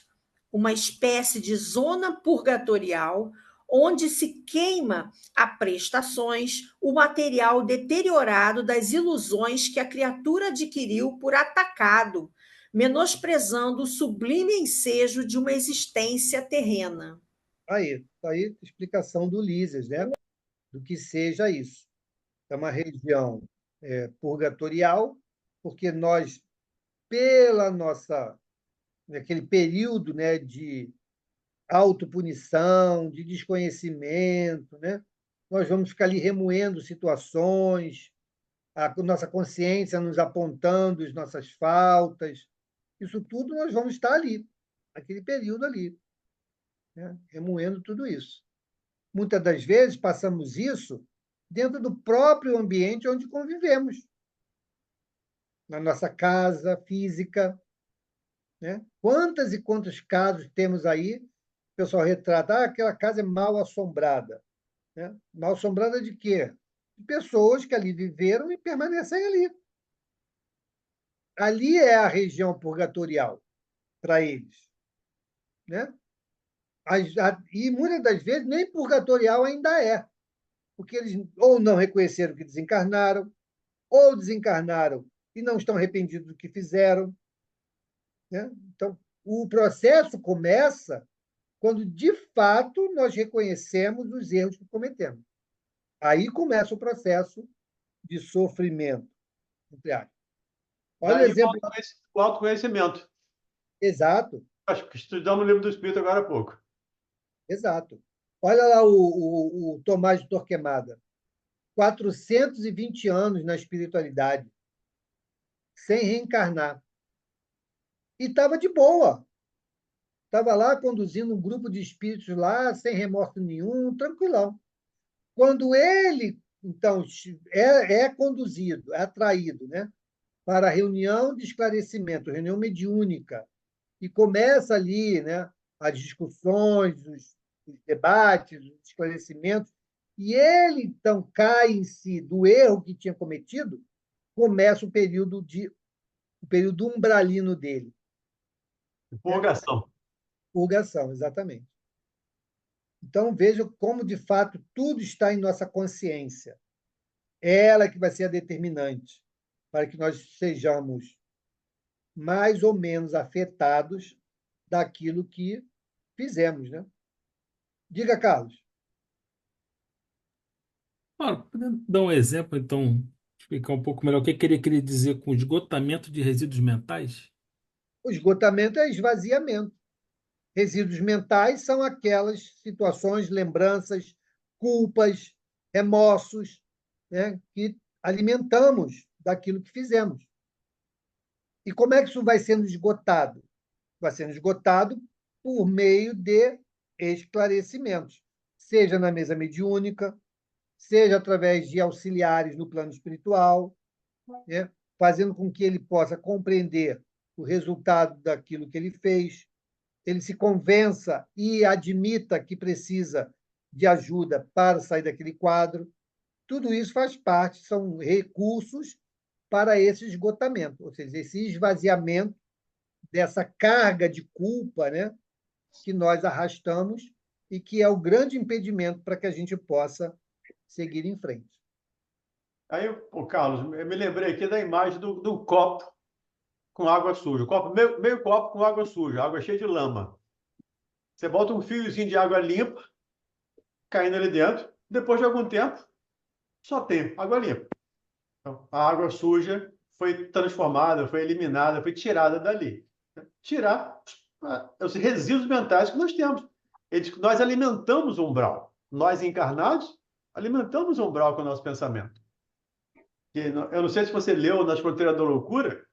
uma espécie de zona purgatorial onde se queima a prestações, o material deteriorado das ilusões que a criatura adquiriu por atacado, menosprezando o sublime ensejo de uma existência terrena. Aí, tá aí a explicação do Lísias, né? Do que seja isso. É uma região purgatorial, porque nós, pela nossa, naquele período, né, de autopunição, de desconhecimento, né, nós vamos ficar ali remoendo situações, a nossa consciência nos apontando as nossas faltas. Isso tudo nós vamos estar ali, naquele período ali, né, remoendo tudo isso. Muitas das vezes passamos isso dentro do próprio ambiente onde convivemos, na nossa casa física, né? Quantas e quantos casos temos aí? O pessoal retrata, aquela casa é mal assombrada. Né? Mal assombrada de quê? De pessoas que ali viveram e permanecem ali. Ali é a região purgatorial para eles. Né? E muitas das vezes nem purgatorial ainda é, porque eles ou não reconheceram que desencarnaram, ou desencarnaram e não estão arrependidos do que fizeram. Né? Então, o processo começa quando, de fato, nós reconhecemos os erros que cometemos. Aí começa o processo de sofrimento. Olha o Daí exemplo. o autoconhecimento. Exato, Acho que estudamos no livro do Espírito agora há pouco. exato. Olha lá o Tomás de Torquemada. 420 anos na espiritualidade, sem reencarnar. E estava de boa. Estava lá conduzindo um grupo de espíritos lá, sem remorso nenhum, tranquilão. Quando ele, então, é conduzido, é atraído, né, para a reunião de esclarecimento, reunião mediúnica, e começa ali, né, as discussões, os debates, os esclarecimentos, e ele, então, cai em si do erro que tinha cometido, começa o período umbralino dele. Purgação. Purgação, exatamente. Então, veja como, de fato, tudo está em nossa consciência. É ela que vai ser a determinante para que nós sejamos mais ou menos afetados daquilo que fizemos. Né? Diga, Carlos. Podendo dar um exemplo, então, explicar um pouco melhor o que ele queria dizer com esgotamento de resíduos mentais? O esgotamento é esvaziamento. Resíduos mentais são aquelas situações, lembranças, culpas, remorsos, né, que alimentamos daquilo que fizemos. E como é que isso vai sendo esgotado? Vai sendo esgotado por meio de esclarecimentos, seja na mesa mediúnica, seja através de auxiliares no plano espiritual, né, fazendo com que ele possa compreender o resultado daquilo que ele fez, ele se convença e admita que precisa de ajuda para sair daquele quadro. Tudo isso faz parte, são recursos para esse esgotamento, ou seja, esse esvaziamento dessa carga de culpa, né, que nós arrastamos e que é o grande impedimento para que a gente possa seguir em frente. Aí, Carlos, eu me lembrei aqui da imagem do copo com água suja. Copo, meio copo com água suja, água cheia de lama. Você bota um fiozinho de água limpa caindo ali dentro. Depois de algum tempo, só tem água limpa. Então, a água suja foi transformada, foi eliminada, foi tirada dali. Tirar os resíduos mentais que nós temos. Nós alimentamos o umbral. Nós, encarnados, alimentamos o umbral com o nosso pensamento. Eu não sei se você leu Nas Fronteiras da Loucura,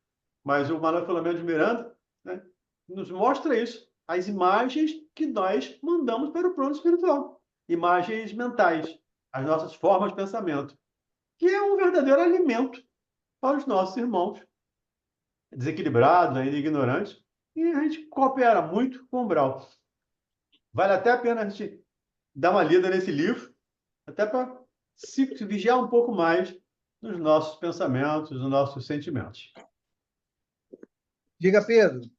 mas o Manuel Filomeno de Miranda, né, nos mostra isso. As imagens que nós mandamos para o plano espiritual. Imagens mentais. As nossas formas de pensamento. Que é um verdadeiro alimento para os nossos irmãos desequilibrados, ainda ignorantes. E a gente coopera muito com o umbral. Vale até a pena a gente dar uma lida nesse livro, até para se vigiar um pouco mais nos nossos pensamentos, nos nossos sentimentos. Diga, Pedro.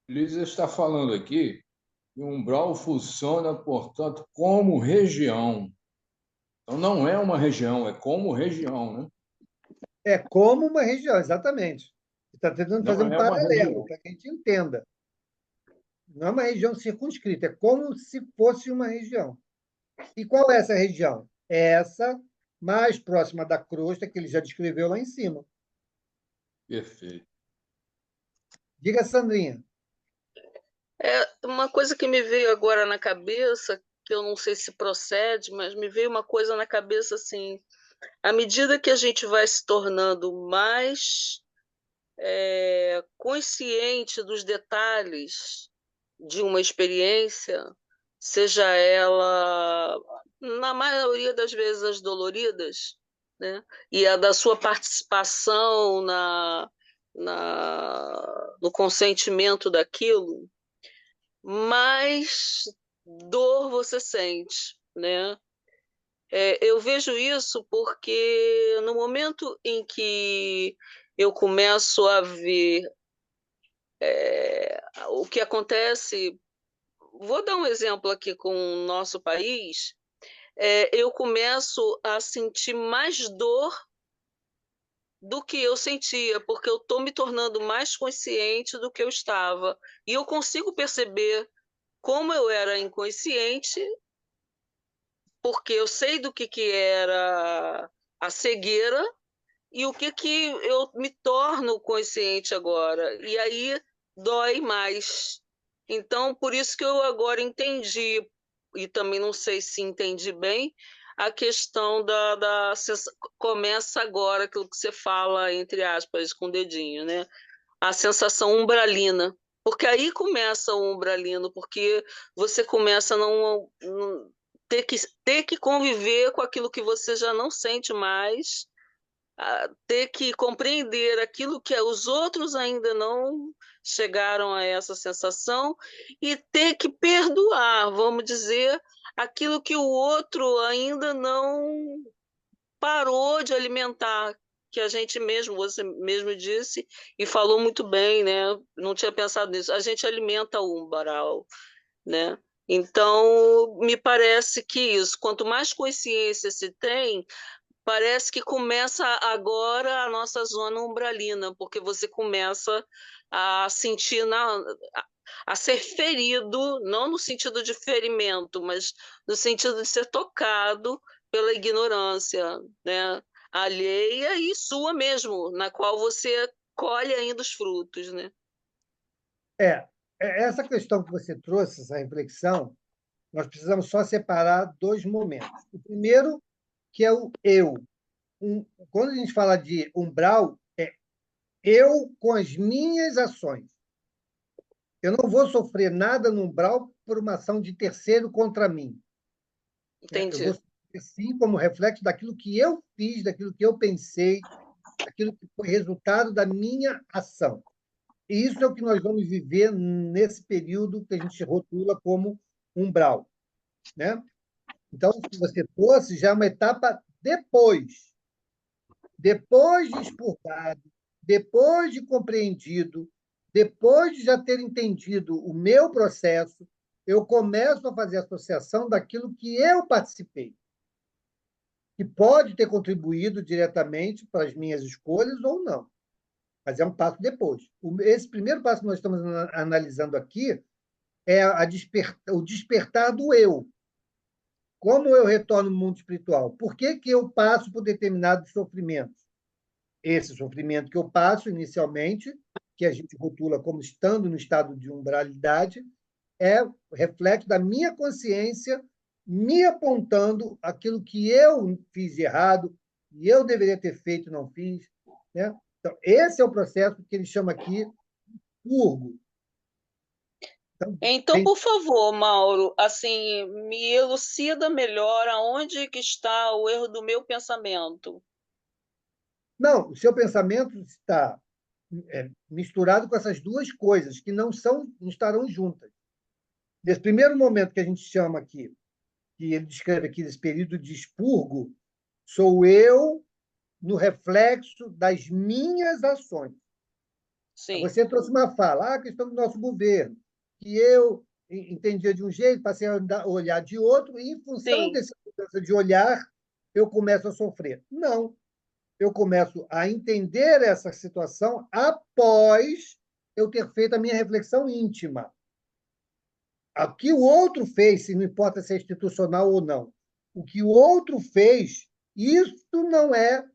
Lisa está falando aqui que o umbral funciona, portanto, como região. Então, não é uma região, é como região, né? É como uma região, exatamente. Está tentando fazer Não um é uma paralelo, região. para que a gente entenda. Não é uma região circunscrita, é como se fosse uma região. E qual é essa região? É essa mais próxima da crosta que ele já descreveu lá em cima. Perfeito. Diga, Sandrinha. Uma coisa que me veio agora na cabeça, que eu não sei se procede, mas me veio uma coisa na cabeça assim, à medida que a gente vai se tornando mais consciente dos detalhes de uma experiência, seja ela, na maioria das vezes, as doloridas, né? E a da sua participação no consentimento daquilo, mais dor você sente, né? Eu vejo isso porque no momento em que eu começo a ver o que acontece, vou dar um exemplo aqui com o nosso país, eu começo a sentir mais dor do que eu sentia, porque eu estou me tornando mais consciente do que eu estava. E eu consigo perceber como eu era inconsciente, porque eu sei do que era a cegueira e o que eu me torno consciente agora. E aí dói mais. Então, por isso que eu agora entendi, e também não sei se entendi bem, a questão começa agora aquilo que você fala, entre aspas, com o dedinho, né? A sensação umbralina. Porque aí começa o umbralino, porque você começa a não ter que conviver com aquilo que você já não sente mais, a ter que compreender aquilo que os outros ainda não chegaram a essa sensação e ter que perdoar, vamos dizer, aquilo que o outro ainda não parou de alimentar, que a gente mesmo, você mesmo disse e falou muito bem, né? Não tinha pensado nisso. A gente alimenta o umbral, né? Então, me parece que isso, quanto mais consciência se tem, parece que começa agora a nossa zona umbralina, porque você começa a sentir a ser ferido, não no sentido de ferimento, mas no sentido de ser tocado pela ignorância, né? Alheia e sua mesmo, na qual você colhe ainda os frutos, né? É, essa questão que você trouxe, essa reflexão, nós precisamos só separar dois momentos. O primeiro, que é o eu. Quando a gente fala de umbral, é eu com as minhas ações. Eu não vou sofrer nada no umbral por uma ação de terceiro contra mim. Eu vou Entendi. sofrer, sim, como reflexo daquilo que eu fiz, daquilo que eu pensei, daquilo que foi resultado da minha ação. E isso é o que nós vamos viver nesse período que a gente rotula como umbral, né? Então, o que você trouxe já é uma etapa depois de expurgado, depois de compreendido, depois de já ter entendido o meu processo, eu começo a fazer associação daquilo que eu participei, que pode ter contribuído diretamente para as minhas escolhas ou não, mas é um passo depois. Esse primeiro passo que nós estamos analisando aqui é o despertar do eu. Como eu retorno ao mundo espiritual? Por que eu passo por determinados sofrimentos? Esse sofrimento que eu passo inicialmente, que a gente rotula como estando no estado de umbralidade, é reflexo da minha consciência me apontando aquilo que eu fiz de errado, e eu deveria ter feito e não fiz. Né? Então, esse é o processo que ele chama aqui purgo. Então, por favor, Mauro, assim, me elucida melhor aonde que está o erro do meu pensamento. Não, o seu pensamento está misturado com essas duas coisas que não estarão juntas. Nesse primeiro momento que a gente chama aqui, que ele descreve aqui nesse período de expurgo, sou eu no reflexo das minhas ações. Sim, Você trouxe uma fala, a questão do nosso governo, que eu entendia de um jeito, passei a olhar de outro, e em função sim. dessa mudança de olhar, eu começo a sofrer. Não, eu começo a entender essa situação após eu ter feito a minha reflexão íntima. O que o outro fez, se não importa se é institucional ou não, o que o outro fez, isso não é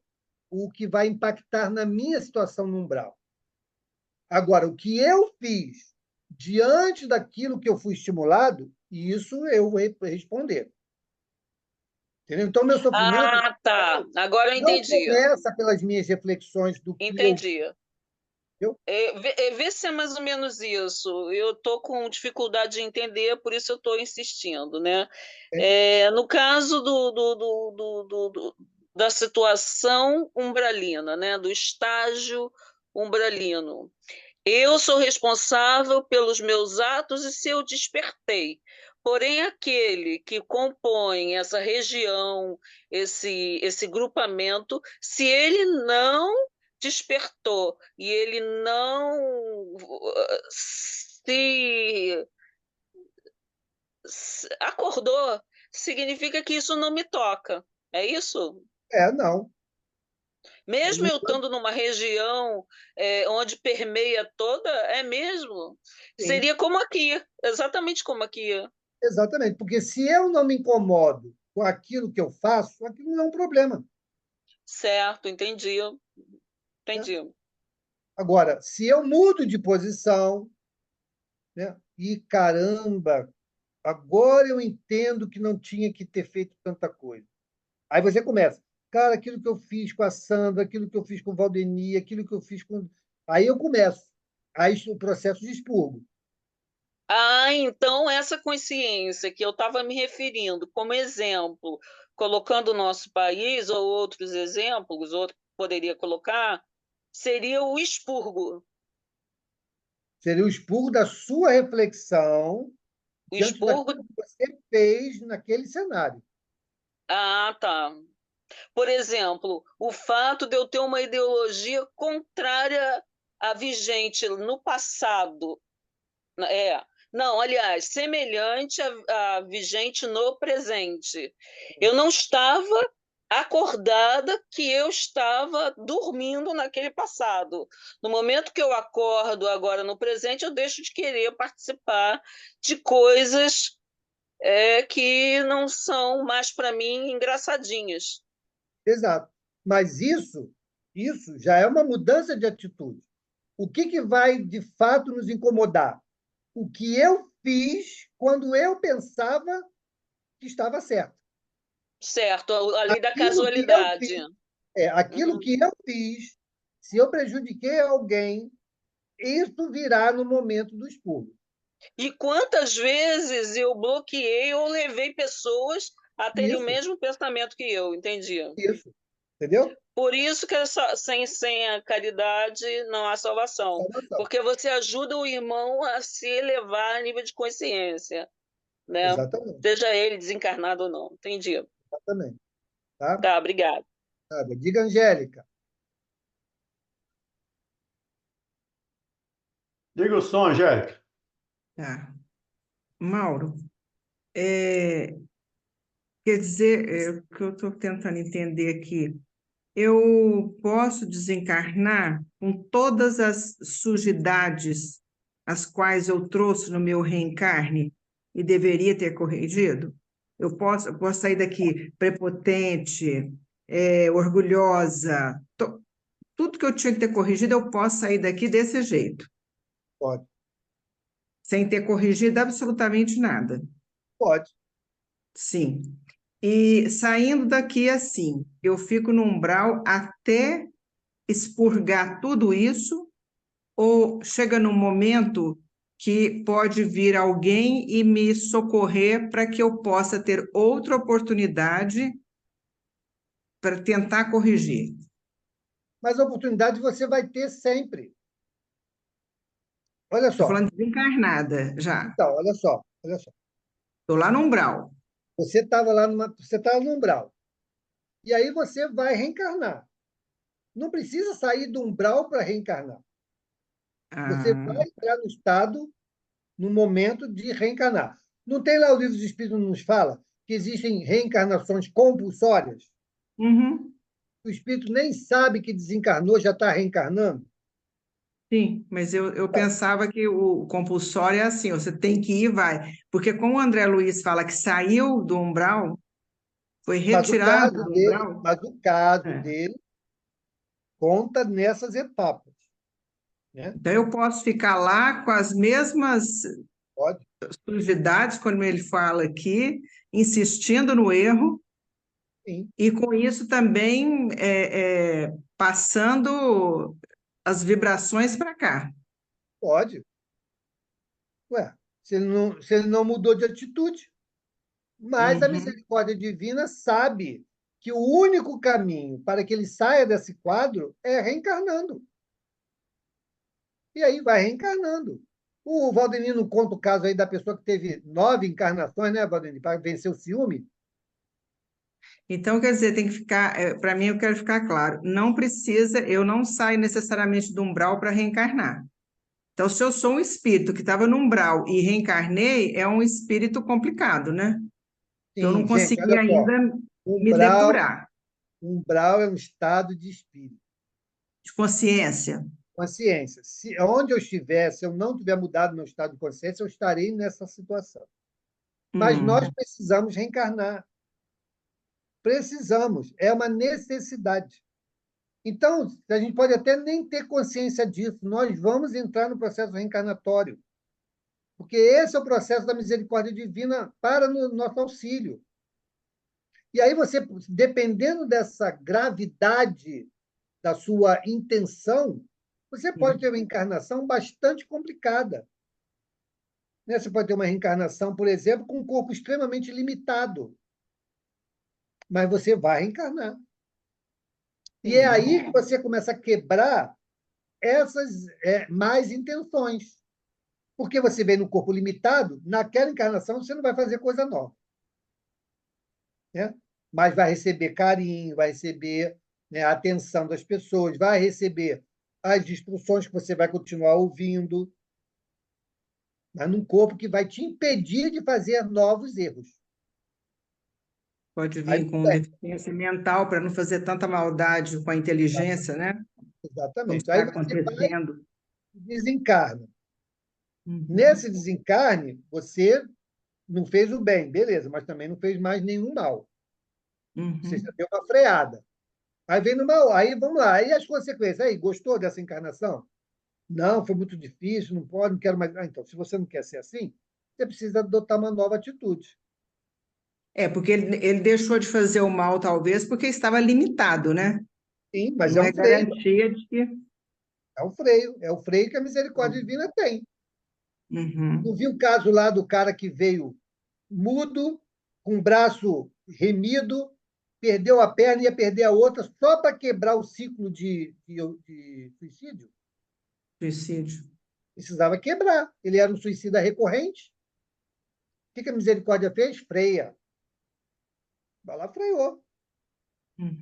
o que vai impactar na minha situação no umbral. Agora, o que eu fiz diante daquilo que eu fui estimulado, isso eu vou responder. Entendeu? Então, meu sofrimento Ah, tá. Agora eu não entendi. começa pelas minhas reflexões do que eu. Entendi. Eu Vê se é mais ou menos isso. Eu estou com dificuldade de entender, por isso eu estou insistindo, né? No caso da situação umbralina, né? Do estágio umbralino. Eu sou responsável pelos meus atos e se eu despertei. Porém, aquele que compõe essa região, esse grupamento, se ele não despertou e ele não se acordou, significa que isso não me toca. É isso? não. Mesmo eu estando numa região onde permeia toda, é mesmo? Sim, Seria como aqui, exatamente como aqui. exatamente. Porque se eu não me incomodo com aquilo que eu faço, aquilo não é um problema. Certo, entendi, Né? entendi. Agora, se eu mudo de posição, né? E caramba, agora eu entendo que não tinha que ter feito tanta coisa. Aí você começa, cara, aquilo que eu fiz com a Sandra, aquilo que eu fiz com o Valdemir, aquilo que eu fiz com. Aí eu começo. Aí o processo de expurgo. Ah, então essa consciência que eu estava me referindo como exemplo, colocando o nosso país ou outros exemplos, outro poderia colocar, seria o expurgo. Seria o expurgo da sua reflexão O diante expurgo. daquilo que você fez naquele cenário. Ah, tá. Por exemplo, o fato de eu ter uma ideologia contrária à vigente no passado. Não, aliás, semelhante à vigente no presente. Eu não estava acordada que eu estava dormindo naquele passado. No momento que eu acordo agora no presente, eu deixo de querer participar de coisas que não são mais para mim engraçadinhas. Exato. Mas isso já é uma mudança de atitude. O que vai, de fato, nos incomodar? O que eu fiz quando eu pensava que estava certo. Certo, a lei da Aquilo que eu casualidade. fiz, aquilo Uhum. que eu fiz, se eu prejudiquei alguém, isso virá no momento do expurgo. E quantas vezes eu bloqueei ou levei pessoas a terem o Isso, mesmo pensamento que eu, entendi. isso. Entendeu? Por isso que sem a caridade não há salvação, Salvação. porque você ajuda o irmão a se elevar a nível de consciência, né? Exatamente. Seja ele desencarnado ou não. Entendi. Exatamente. Tá? Tá, obrigado. Nada. Diga, Angélica. Liga o som, Angélica. Tá. Mauro, quer dizer, o que eu estou tentando entender aqui, eu posso desencarnar com todas as sujidades as quais eu trouxe no meu reencarne e deveria ter corrigido? Eu posso sair daqui prepotente, orgulhosa, tudo que eu tinha que ter corrigido, eu posso sair daqui desse jeito, Pode. sem ter corrigido absolutamente nada. Pode. Sim. E saindo daqui assim, eu fico no umbral até expurgar tudo isso, ou chega num momento que pode vir alguém e me socorrer para que eu possa ter outra oportunidade para tentar corrigir. Mas a oportunidade você vai ter sempre. Olha Estou só. falando desencarnada já. Então, olha só. Olha só. Estou lá no umbral. Você estava lá você estava no umbral. E aí você vai reencarnar. Não precisa sair do umbral para reencarnar. Você Ah, vai entrar no estado no momento de reencarnar. Não tem lá o livro dos Espíritos nos fala que existem reencarnações compulsórias? uhum, O espírito nem sabe que desencarnou, já está reencarnando? sim, mas eu pensava que o compulsório é assim, você tem que ir, vai. Porque como o André Luiz fala que saiu do umbral, foi Mas o retirado caso do dele, umbral, mas o caso é. dele conta nessas etapas, né? Então eu posso ficar lá com as mesmas Pode, sujidades, como ele fala aqui, insistindo no erro, sim, e com isso também passando as vibrações para cá. pode. Ué, se ele não mudou de atitude, mas a Uhum. misericórdia divina sabe que o único caminho para que ele saia desse quadro é reencarnando. E aí vai reencarnando. O Valdenino conta o caso aí da pessoa que teve 9 encarnações, né, Valdenino, para vencer o ciúme. Então, quer dizer, tem que ficar, para mim, eu quero ficar claro, não precisa, eu não saio necessariamente do umbral para reencarnar. Então, se eu sou um espírito que estava no umbral e reencarnei, é um espírito complicado, né? Que eu não Sim, gente, consegui olha só. ainda me Umbral, depurar umbral é um estado de espírito. de consciência. Consciência. Onde eu estiver, se eu não tiver mudado meu estado de consciência, eu estarei nessa situação. Mas nós Hum, precisamos reencarnar. Precisamos. É uma necessidade. Então, a gente pode até nem ter consciência disso. Nós vamos entrar no processo reencarnatório. Porque esse é o processo da misericórdia divina para no nosso auxílio. E aí você, dependendo dessa gravidade da sua intenção, você pode ter uma encarnação bastante complicada. Né? Você pode ter uma reencarnação, por exemplo, com um corpo extremamente limitado, mas você vai reencarnar. E é sim. aí que você começa a quebrar essas más intenções. Porque você vem no corpo limitado, naquela encarnação você não vai fazer coisa nova. Né? Mas vai receber carinho, vai receber, né, a atenção das pessoas, vai receber as instruções que você vai continuar ouvindo, mas num corpo que vai te impedir de fazer novos erros. Pode Aí, vir com deficiência mental para não fazer tanta maldade com a inteligência, né? Como exatamente. está Aí você vai acontecendo. e desencarna. Uhum, Nesse desencarne, você não fez o bem, beleza, mas também não fez mais nenhum mal. Você já uhum. deu uma freada. Aí vem no mal, aí vamos lá. Aí as consequências. Aí, gostou dessa encarnação? Não, foi muito difícil, não pode, não quero mais. Ah, então, se você não quer ser assim, você precisa adotar uma nova atitude. É, porque ele deixou de fazer o mal, talvez, porque estava limitado, né? Sim, mas é Não é um freio. garantia de que. É um freio. É o freio que a misericórdia divina tem. Não Uhum. vi o caso lá do cara que veio mudo, com o braço remido, perdeu a perna e ia perder a outra só para quebrar o ciclo de suicídio? Suicídio. Precisava quebrar. Ele era um suicida recorrente. O que a misericórdia fez? Freia. Vai lá, freou.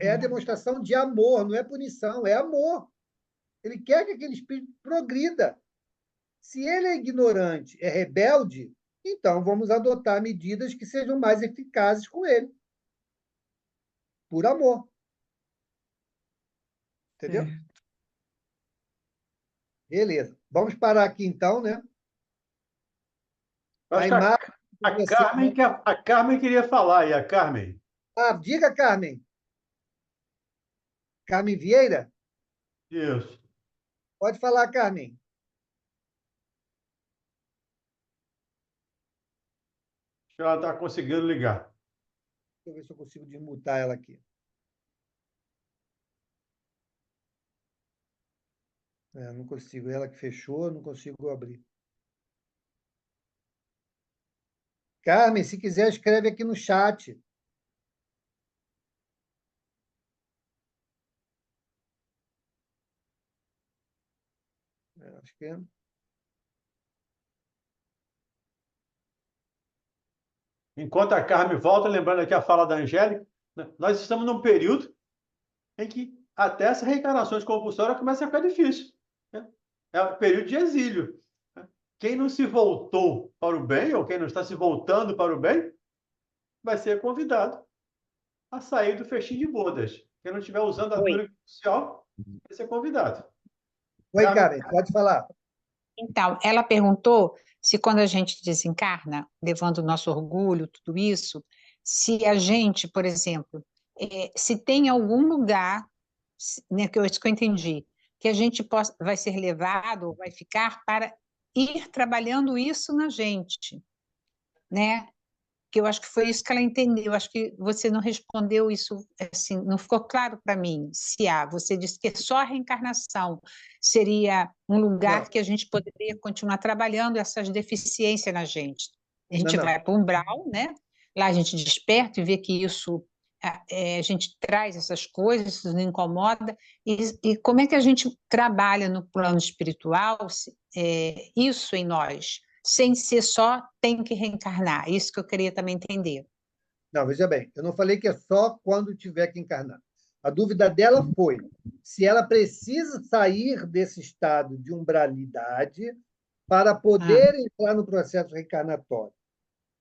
É a Uhum. demonstração de amor, não é punição, é amor. Ele quer que aquele espírito progrida. Se ele é ignorante, é rebelde, então vamos adotar medidas que sejam mais eficazes com ele, por amor. Entendeu? É. Beleza. Vamos parar aqui então, né? Eu A acho que imagem que a você. Carmen, a Carmen queria falar, e a Carmen? Ah, diga, Carmen. Carmen Vieira? Isso. Pode falar, Carmen. Acho que ela está conseguindo ligar. Deixa eu ver se eu consigo desmutar ela aqui. Não consigo. Ela que fechou, eu não consigo abrir. Carmen, se quiser, escreve aqui no chat. Acho que é. Enquanto a Carmen volta, lembrando aqui a fala da Angélica, né, nós estamos num período em que até essas reencarnações compulsórias começam a ficar difícil. Né? é o período de exílio. Quem não se voltou para o bem, ou quem não está se voltando para o bem, vai ser convidado a sair do festim de bodas. Quem não estiver usando a Oi. túnica social, vai ser convidado. Oi, Carmen. Karen, pode falar. Então, ela perguntou se quando a gente desencarna, levando o nosso orgulho, tudo isso, se a gente, por exemplo, se tem algum lugar, né, isso que eu entendi, que a gente vai ser levado ou vai ficar para ir trabalhando isso na gente, né? Que eu acho que foi isso que ela entendeu. Acho que você não respondeu isso, assim, não ficou claro para mim. Você disse que só a reencarnação seria um lugar Não, que a gente poderia continuar trabalhando essas deficiências na gente. A não, gente não. vai para o umbral, né? Lá a gente desperta e vê que isso a gente traz essas coisas, isso nos incomoda. E como é que a gente trabalha no plano espiritual isso em nós? Sem ser só tem que reencarnar. Isso que eu queria também entender. Não, veja bem, eu não falei que é só quando tiver que encarnar. A dúvida dela foi se ela precisa sair desse estado de umbralidade para poder entrar no processo reencarnatório.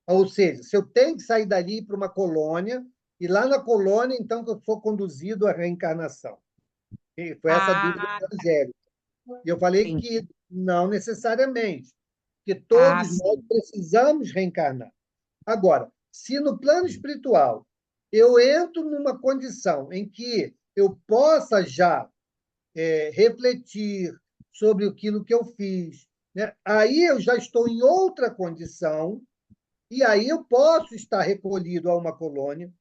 Ou seja, se eu tenho que sair dali para uma colônia, e lá na colônia, então, que eu sou conduzido à reencarnação. E foi essa a dúvida da Angélica. E eu falei Entendi. que não necessariamente, que todos nós Sim. precisamos reencarnar. Agora, se no plano espiritual eu entro numa condição em que eu possa já refletir sobre aquilo que eu fiz, né? Aí eu já estou em outra condição, e aí eu posso estar recolhido a uma colônia,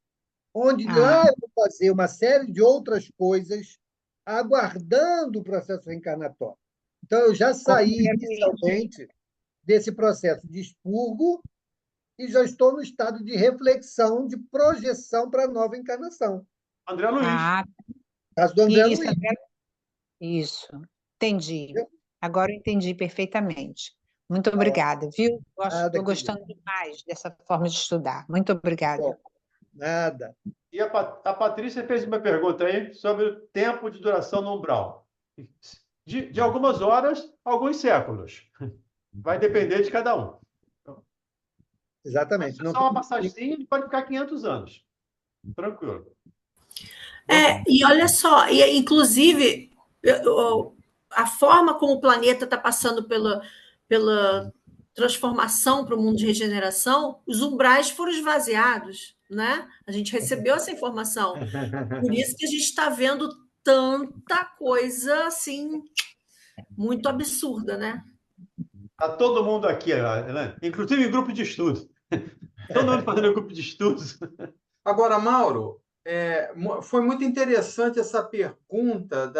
onde lá eu vou fazer uma série de outras coisas, aguardando o processo reencarnatório. Então, eu já saí inicialmente desse processo de expurgo e já estou no estado de reflexão, de projeção para a nova encarnação. André Luiz. Caso do André Isso, Luiz. isso. Entendi. Agora eu entendi perfeitamente. Muito obrigada, viu? Nada, Estou gostando demais dessa forma de estudar. Muito obrigada. Bom, nada. E a Patrícia fez uma pergunta aí sobre o tempo de duração no umbral. De algumas horas, alguns séculos. Vai depender de cada um. Exatamente. É Não só uma tem... passagem, pode ficar 500 anos. Tranquilo. E olha só, e inclusive a forma como o planeta está passando pela transformação para o mundo de regeneração, os umbrais foram esvaziados, né? A gente recebeu essa informação. Por isso que a gente está vendo tanta coisa assim muito absurda, né? Está todo mundo aqui, né? Inclusive em grupo de estudo. Todo mundo fazendo grupo de estudos. Agora, Mauro, foi muito interessante essa pergunta,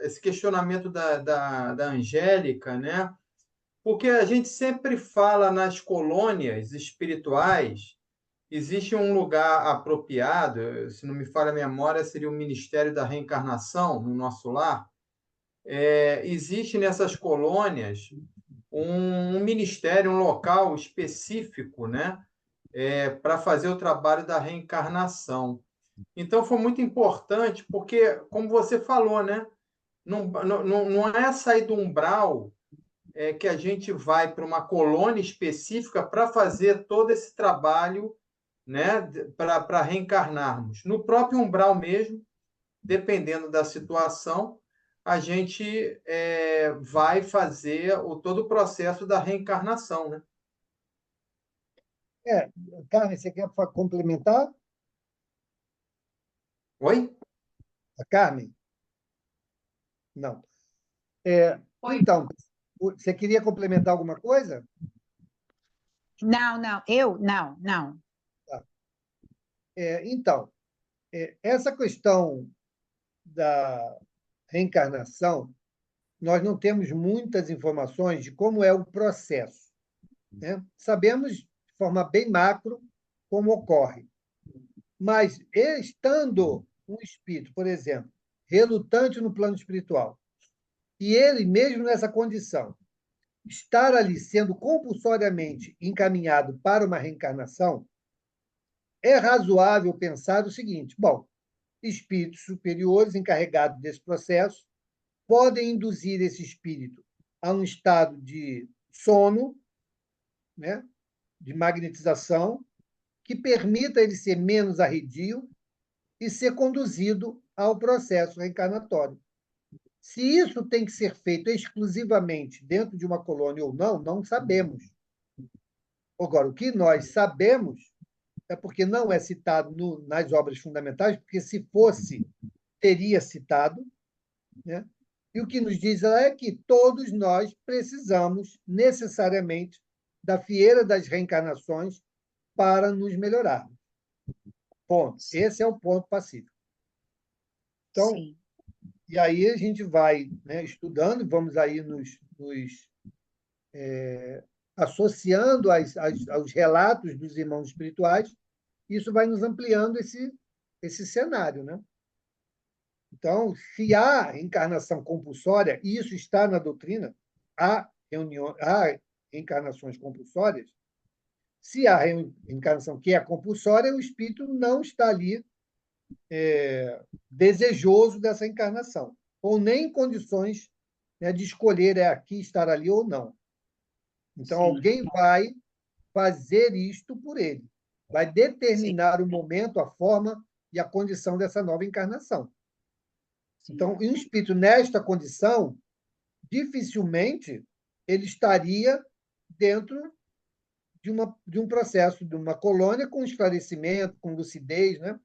esse questionamento da Angélica, né? Porque a gente sempre fala nas colônias espirituais, existe um lugar apropriado, se não me falha a memória, seria o Ministério da Reencarnação, no nosso lar. Existe nessas colônias um ministério, um local específico, né? Para fazer o trabalho da reencarnação. Então, foi muito importante, porque, como você falou, né? Não é sair do umbral que a gente vai para uma colônia específica para fazer todo esse trabalho, né? Para reencarnarmos. No próprio umbral mesmo, dependendo da situação, a gente vai fazer todo o processo da reencarnação, né? Carmen, você quer complementar? Oi? A Carmen? Não. Então, você queria complementar alguma coisa? Não, não. Tá. Então, essa questão da reencarnação, nós não temos muitas informações de como é o processo, né? Sabemos, de forma bem macro, como ocorre. Mas, estando um espírito, por exemplo, relutante no plano espiritual, e ele, mesmo nessa condição, estar ali sendo compulsoriamente encaminhado para uma reencarnação, é razoável pensar o seguinte: bom, espíritos superiores encarregados desse processo podem induzir esse espírito a um estado de sono, né, de magnetização, que permita ele ser menos arredio e ser conduzido ao processo reencarnatório. Se isso tem que ser feito exclusivamente dentro de uma colônia ou não, não sabemos. Agora, o que nós sabemos é porque não é citado nas obras fundamentais, porque se fosse, teria citado, né? E o que nos diz lá é que todos nós precisamos necessariamente da fieira das reencarnações para nos melhorarmos. Ponto. Esse é o ponto pacífico. Então, Sim. e aí a gente vai, né, estudando, vamos aí nos associando aos relatos dos irmãos espirituais, isso vai nos ampliando esse cenário, né? Então, se há encarnação compulsória, e isso está na doutrina, há reencarnações compulsórias, se há reencarnação que é compulsória, o espírito não está ali desejoso dessa encarnação, ou nem em condições, né, de escolher aqui, estar ali ou não. Então, Sim. alguém vai fazer isto por ele, vai determinar o momento, a forma e a condição dessa nova encarnação. Então, um espírito nesta condição, dificilmente ele estaria dentro de um processo, de uma colônia com esclarecimento, com lucidez, né?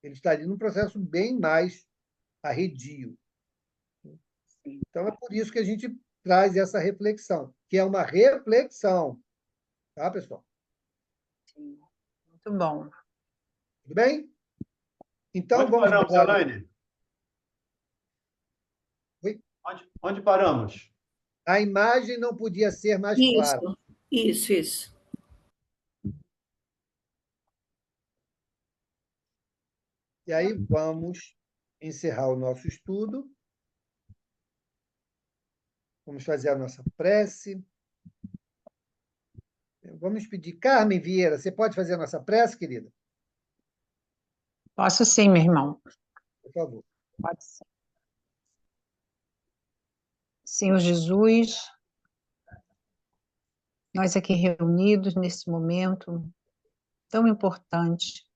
Ele estaria num processo bem mais arredio. Então, é por isso que a gente traz essa reflexão, que é uma reflexão. Tá, pessoal? Sim. Muito bom. Tudo bem? Então, Onde vamos paramos, embora. Elaine? Oi? Onde paramos? A imagem não podia ser mais clara. Isso. E aí vamos encerrar o nosso estudo. Vamos fazer a nossa prece. Vamos pedir. Carmen Vieira, você pode fazer a nossa prece, querida? Posso sim, meu irmão. Por favor. Pode ser. Senhor Jesus, nós aqui reunidos nesse momento tão importante,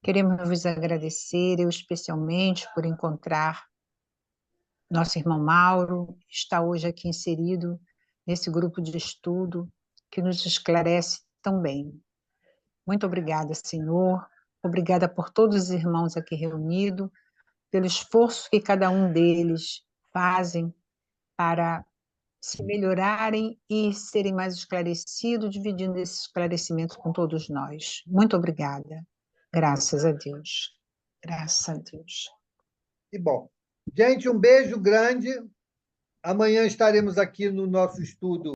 queremos vos agradecer, eu especialmente, por encontrar nosso irmão Mauro, que está hoje aqui inserido nesse grupo de estudo que nos esclarece tão bem. Muito obrigada, Senhor. Obrigada por todos os irmãos aqui reunidos, pelo esforço que cada um deles fazem para se melhorarem e serem mais esclarecidos, dividindo esse esclarecimento com todos nós. Muito obrigada. Graças a Deus. Graças a Deus. E bom. Gente, um beijo grande. Amanhã estaremos aqui no nosso estudo